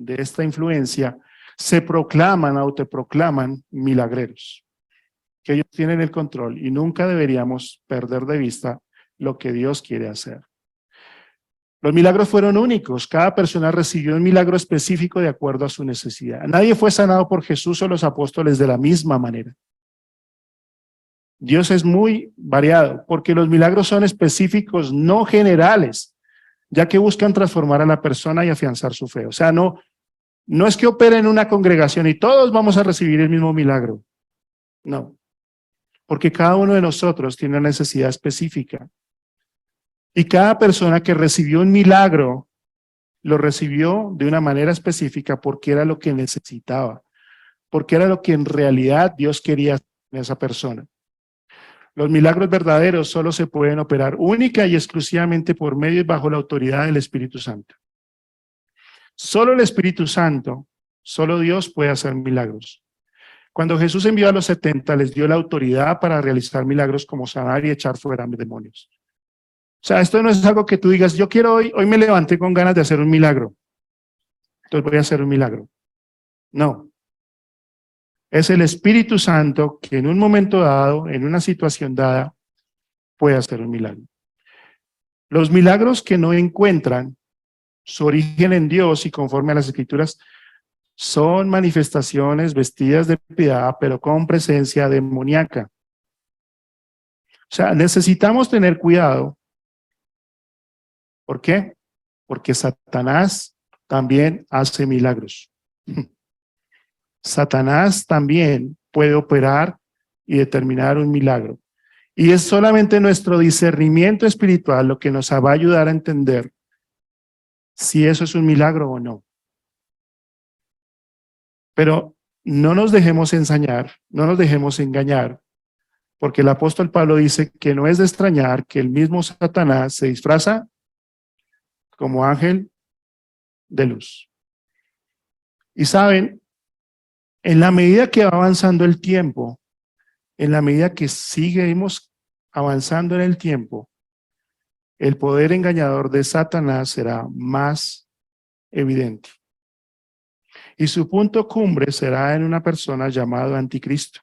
esta influencia, se proclaman, autoproclaman milagreros, que ellos tienen el control, y nunca deberíamos perder de vista lo que Dios quiere hacer. Los milagros fueron únicos, cada persona recibió un milagro específico de acuerdo a su necesidad. Nadie fue sanado por Jesús o los apóstoles de la misma manera. Dios es muy variado, porque los milagros son específicos, no generales, ya que buscan transformar a la persona y afianzar su fe. O sea, no es que opere en una congregación y todos vamos a recibir el mismo milagro. No, porque cada uno de nosotros tiene una necesidad específica. Y cada persona que recibió un milagro, lo recibió de una manera específica porque era lo que necesitaba, porque era lo que en realidad Dios quería en esa persona. Los milagros verdaderos solo se pueden operar única y exclusivamente por medio y bajo la autoridad del Espíritu Santo. Solo el Espíritu Santo, solo Dios puede hacer milagros. Cuando Jesús envió a los 70, les dio la autoridad para realizar milagros como sanar y echar fuera demonios. O sea, esto no es algo que tú digas: yo quiero hoy me levanté con ganas de hacer un milagro, entonces voy a hacer un milagro. No. Es el Espíritu Santo que en un momento dado, en una situación dada, puede hacer un milagro. Los milagros que no encuentran su origen en Dios y conforme a las Escrituras son manifestaciones vestidas de piedad, pero con presencia demoníaca. O sea, necesitamos tener cuidado. ¿Por qué? Porque Satanás también hace milagros. Satanás también puede operar y determinar un milagro. Y es solamente nuestro discernimiento espiritual lo que nos va a ayudar a entender si eso es un milagro o no. Pero no nos dejemos ensañar, no nos dejemos engañar, porque el apóstol Pablo dice que no es de extrañar que el mismo Satanás se disfraza como ángel de luz. Y saben, en la medida que va avanzando el tiempo, en la medida que seguimos avanzando en el tiempo, el poder engañador de Satanás será más evidente. Y su punto cumbre será en una persona llamada Anticristo,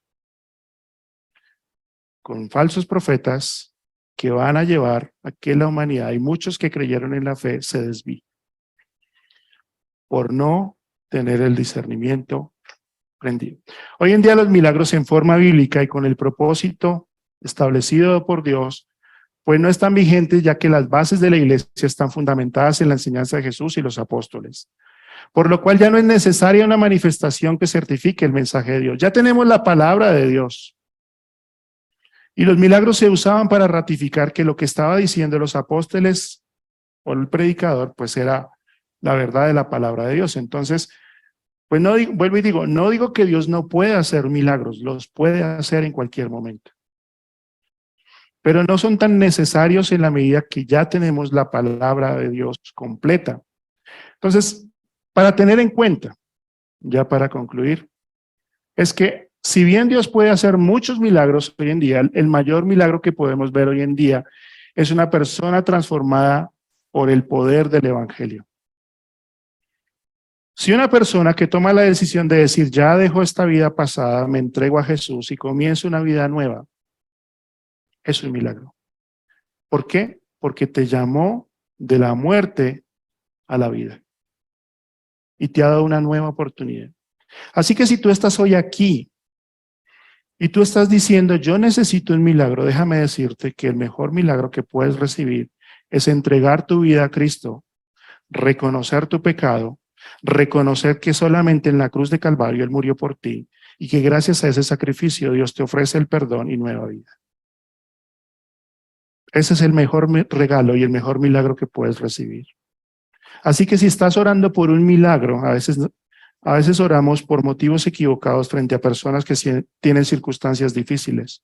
con falsos profetas que van a llevar a que la humanidad y muchos que creyeron en la fe se desvíen por no tener el discernimiento prendido. Hoy en día los milagros en forma bíblica y con el propósito establecido por Dios, pues no están vigentes, ya que las bases de la iglesia están fundamentadas en la enseñanza de Jesús y los apóstoles. Por lo cual ya no es necesaria una manifestación que certifique el mensaje de Dios. Ya tenemos la palabra de Dios. Y los milagros se usaban para ratificar que lo que estaba diciendo los apóstoles o el predicador, pues era la verdad de la palabra de Dios. Entonces, pues no digo, vuelvo y digo, no digo que Dios no puede hacer milagros, los puede hacer en cualquier momento. Pero no son tan necesarios en la medida que ya tenemos la palabra de Dios completa. Entonces, para tener en cuenta, ya para concluir, es que si bien Dios puede hacer muchos milagros hoy en día, el mayor milagro que podemos ver hoy en día es una persona transformada por el poder del evangelio. Si una persona que toma la decisión de decir, ya dejo esta vida pasada, me entrego a Jesús y comienzo una vida nueva, es un milagro. ¿Por qué? Porque te llamó de la muerte a la vida y te ha dado una nueva oportunidad. Así que si tú estás hoy aquí y tú estás diciendo, yo necesito un milagro, déjame decirte que el mejor milagro que puedes recibir es entregar tu vida a Cristo, reconocer tu pecado, reconocer que solamente en la cruz de Calvario Él murió por ti y que gracias a ese sacrificio Dios te ofrece el perdón y nueva vida. Ese es el mejor regalo y el mejor milagro que puedes recibir. Así que si estás orando por un milagro, a veces oramos por motivos equivocados frente a personas que tienen circunstancias difíciles.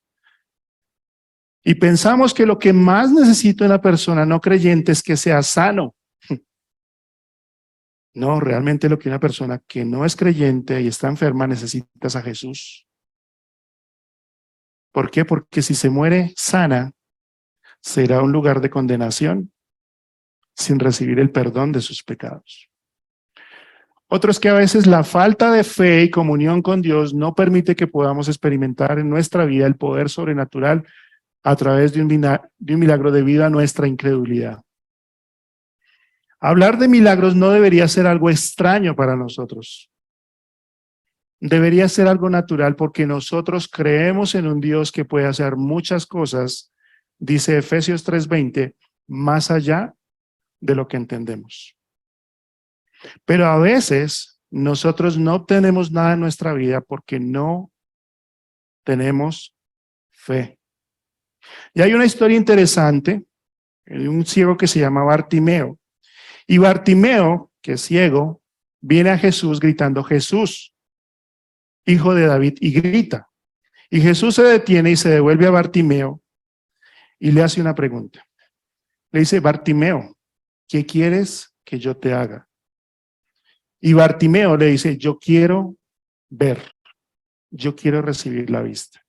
Y pensamos que lo que más necesita una persona no creyente es que sea sano. No, realmente lo que una persona que no es creyente y está enferma necesita es a Jesús. ¿Por qué? Porque si se muere sana, será un lugar de condenación sin recibir el perdón de sus pecados. Otro es que a veces la falta de fe y comunión con Dios no permite que podamos experimentar en nuestra vida el poder sobrenatural a través de un milagro debido a nuestra incredulidad. Hablar de milagros no debería ser algo extraño para nosotros. Debería ser algo natural porque nosotros creemos en un Dios que puede hacer muchas cosas, dice Efesios 3:20, más allá de lo que entendemos. Pero a veces nosotros no obtenemos nada en nuestra vida porque no tenemos fe. Y hay una historia interesante de un ciego que se llama Bartimeo. Y Bartimeo, que es ciego, viene a Jesús gritando, Jesús, hijo de David, y grita. Y Jesús se detiene y se devuelve a Bartimeo y le hace una pregunta. Le dice, Bartimeo, ¿qué quieres que yo te haga? Y Bartimeo le dice, yo quiero ver, yo quiero recibir la vista.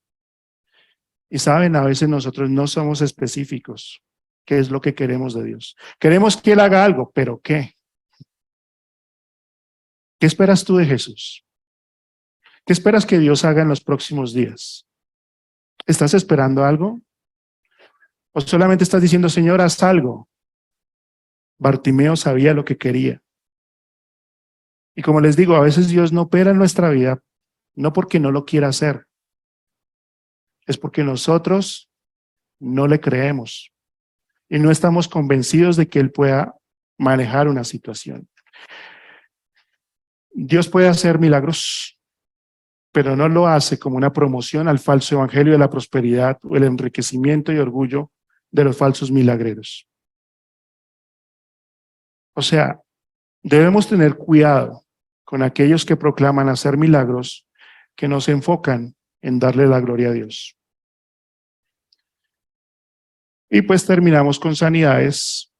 Y saben, a veces nosotros no somos específicos. ¿Qué es lo que queremos de Dios? Queremos que Él haga algo, pero ¿qué? ¿Qué esperas tú de Jesús? ¿Qué esperas que Dios haga en los próximos días? ¿Estás esperando algo? ¿O solamente estás diciendo, Señor, haz algo? Bartimeo sabía lo que quería. Y como les digo, a veces Dios no opera en nuestra vida, no porque no lo quiera hacer, es porque nosotros no le creemos y no estamos convencidos de que Él pueda manejar una situación. Dios puede hacer milagros, pero no lo hace como una promoción al falso evangelio de la prosperidad o el enriquecimiento y orgullo de los falsos milagreros. O sea, debemos tener cuidado con aquellos que proclaman hacer milagros que no se enfocan en darle la gloria a Dios. Y pues terminamos con sanidades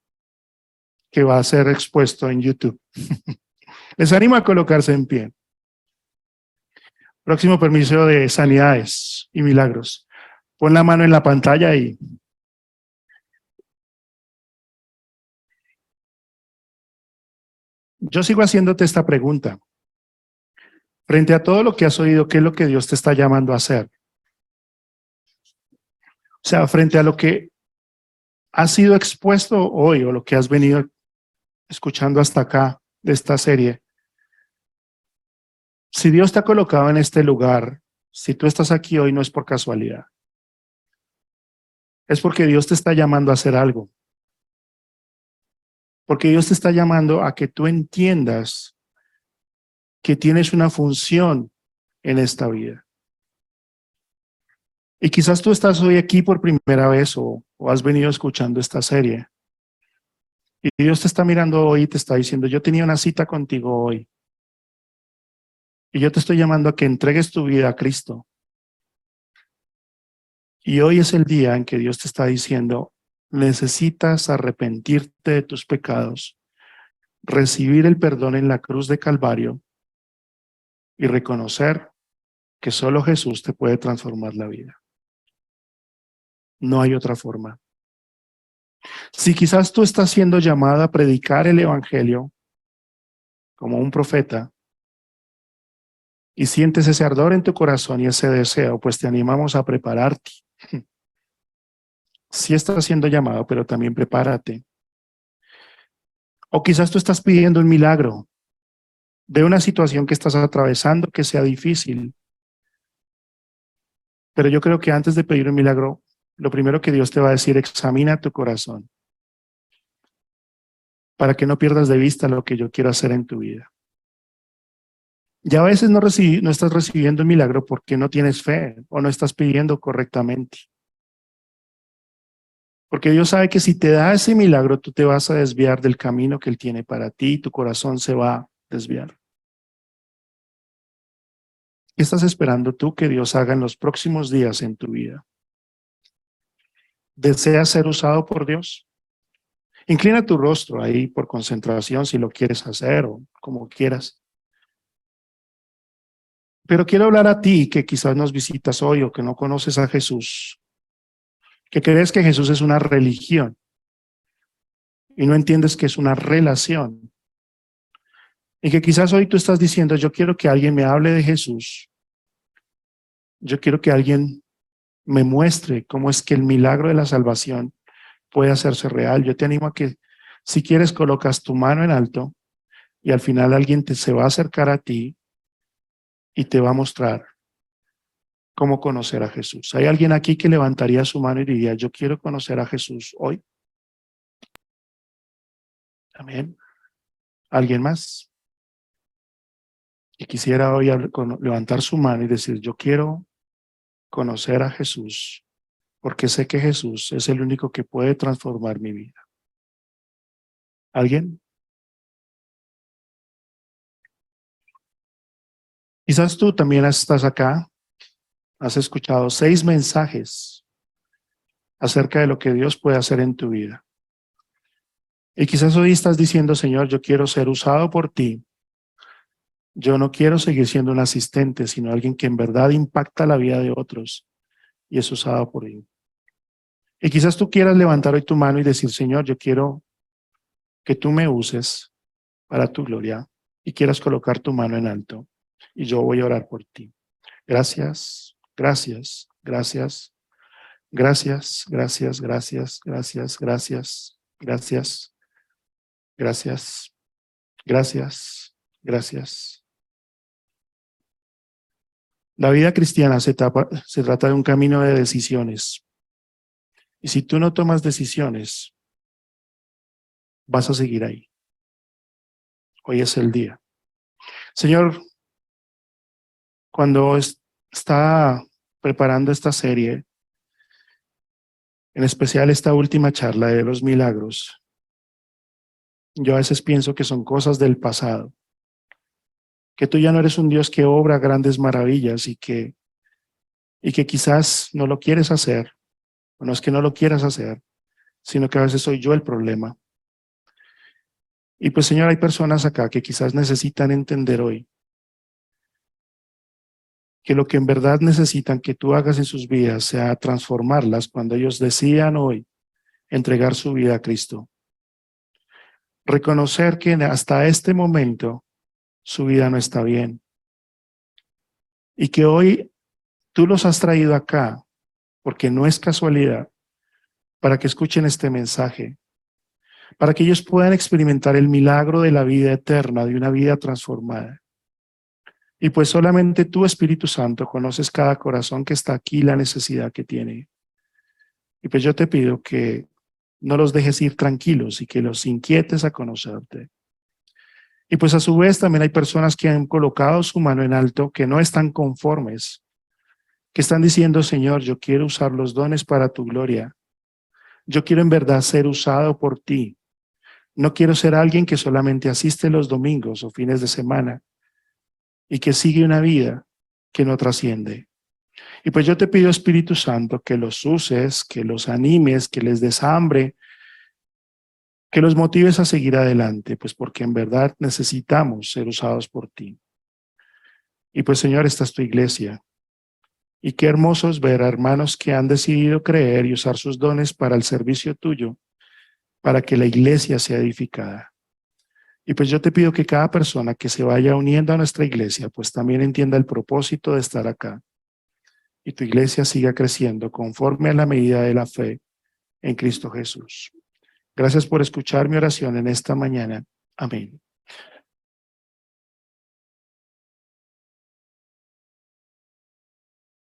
que va a ser expuesto en YouTube. Les animo a colocarse en pie. Próximo permiso de sanidades y milagros. Pon la mano en la pantalla y yo sigo haciéndote esta pregunta. Frente a todo lo que has oído, ¿qué es lo que Dios te está llamando a hacer? O sea, frente a lo que has sido expuesto hoy o lo que has venido escuchando hasta acá de esta serie, Si Dios te ha colocado en este lugar, si tú estás aquí hoy no es por casualidad. Es porque Dios te está llamando a hacer algo. Porque Dios te está llamando a que tú entiendas que tienes una función en esta vida. Y quizás tú estás hoy aquí por primera vez o has venido escuchando esta serie. Y Dios te está mirando hoy y te está diciendo, yo tenía una cita contigo hoy. Y yo te estoy llamando a que entregues tu vida a Cristo. Y hoy es el día en que Dios te está diciendo, necesitas arrepentirte de tus pecados, recibir el perdón en la cruz de Calvario y reconocer que solo Jesús te puede transformar la vida. No hay otra forma. Si quizás tú estás siendo llamada a predicar el evangelio como un profeta y sientes ese ardor en tu corazón y ese deseo, pues te animamos a prepararte. Sí estás siendo llamado, pero también prepárate. O quizás tú estás pidiendo un milagro de una situación que estás atravesando que sea difícil. Pero yo creo que antes de pedir un milagro, lo primero que Dios te va a decir, examina tu corazón para que no pierdas de vista lo que yo quiero hacer en tu vida. Y a veces no estás recibiendo un milagro porque no tienes fe o no estás pidiendo correctamente. Porque Dios sabe que si te da ese milagro, tú te vas a desviar del camino que Él tiene para ti y tu corazón se va a desviar. ¿Qué estás esperando tú que Dios haga en los próximos días en tu vida? ¿Deseas ser usado por Dios? Inclina tu rostro ahí por concentración si lo quieres hacer o como quieras. Pero quiero hablar a ti que quizás nos visitas hoy o que no conoces a Jesús, que crees que Jesús es una religión y no entiendes que es una relación. Y que quizás hoy tú estás diciendo, yo quiero que alguien me hable de Jesús. Yo quiero que alguien me muestre cómo es que el milagro de la salvación puede hacerse real. Yo te animo a que si quieres colocas tu mano en alto y al final alguien se va a acercar a ti y te va a mostrar cómo conocer a Jesús. ¿Hay alguien aquí que levantaría su mano y diría, yo quiero conocer a Jesús hoy? Amén. ¿Alguien más? Y quisiera hoy levantar su mano y decir, yo quiero conocer a Jesús, porque sé que Jesús es el único que puede transformar mi vida. ¿Alguien? Quizás tú también estás acá, has escuchado 6 mensajes acerca de lo que Dios puede hacer en tu vida. Y quizás hoy estás diciendo, Señor, yo quiero ser usado por ti. Yo no quiero seguir siendo un asistente, sino alguien que en verdad impacta la vida de otros y es usado por él. Y quizás tú quieras levantar hoy tu mano y decir, Señor, yo quiero que tú me uses para tu gloria y quieras colocar tu mano en alto y yo voy a orar por ti. Gracias, gracias, gracias, gracias, gracias, gracias, gracias, gracias, gracias, gracias, gracias, gracias. La vida cristiana se trata de un camino de decisiones. Y si tú no tomas decisiones, vas a seguir ahí. Hoy es el día. Señor, cuando está preparando esta serie, en especial esta última charla de los milagros, yo a veces pienso que son cosas del pasado, que tú ya no eres un Dios que obra grandes maravillas y que quizás no lo quieres hacer, o no es que no lo quieras hacer, sino que a veces soy yo el problema. Y pues Señor, hay personas acá que quizás necesitan entender hoy que lo que en verdad necesitan que tú hagas en sus vidas sea transformarlas cuando ellos decidan hoy entregar su vida a Cristo. Reconocer que hasta este momento su vida no está bien y que hoy tú los has traído acá porque no es casualidad para que escuchen este mensaje, para que ellos puedan experimentar el milagro de la vida eterna, de una vida transformada. Y pues solamente tú, Espíritu Santo, conoces cada corazón que está aquí, la necesidad que tiene. Y pues yo te pido que no los dejes ir tranquilos y que los inquietes a conocerte. Y pues a su vez también hay personas que han colocado su mano en alto, que no están conformes, que están diciendo, Señor, yo quiero usar los dones para tu gloria. Yo quiero en verdad ser usado por ti. No quiero ser alguien que solamente asiste los domingos o fines de semana y que sigue una vida que no trasciende. Y pues yo te pido, Espíritu Santo, que los uses, que los animes, que les des hambre, que los motives a seguir adelante, pues porque en verdad necesitamos ser usados por ti. Y pues, Señor, esta es tu iglesia. Y qué hermoso es ver a hermanos que han decidido creer y usar sus dones para el servicio tuyo, para que la iglesia sea edificada. Y pues yo te pido que cada persona que se vaya uniendo a nuestra iglesia, pues también entienda el propósito de estar acá. Y tu iglesia siga creciendo conforme a la medida de la fe en Cristo Jesús. Gracias por escuchar mi oración en esta mañana. Amén.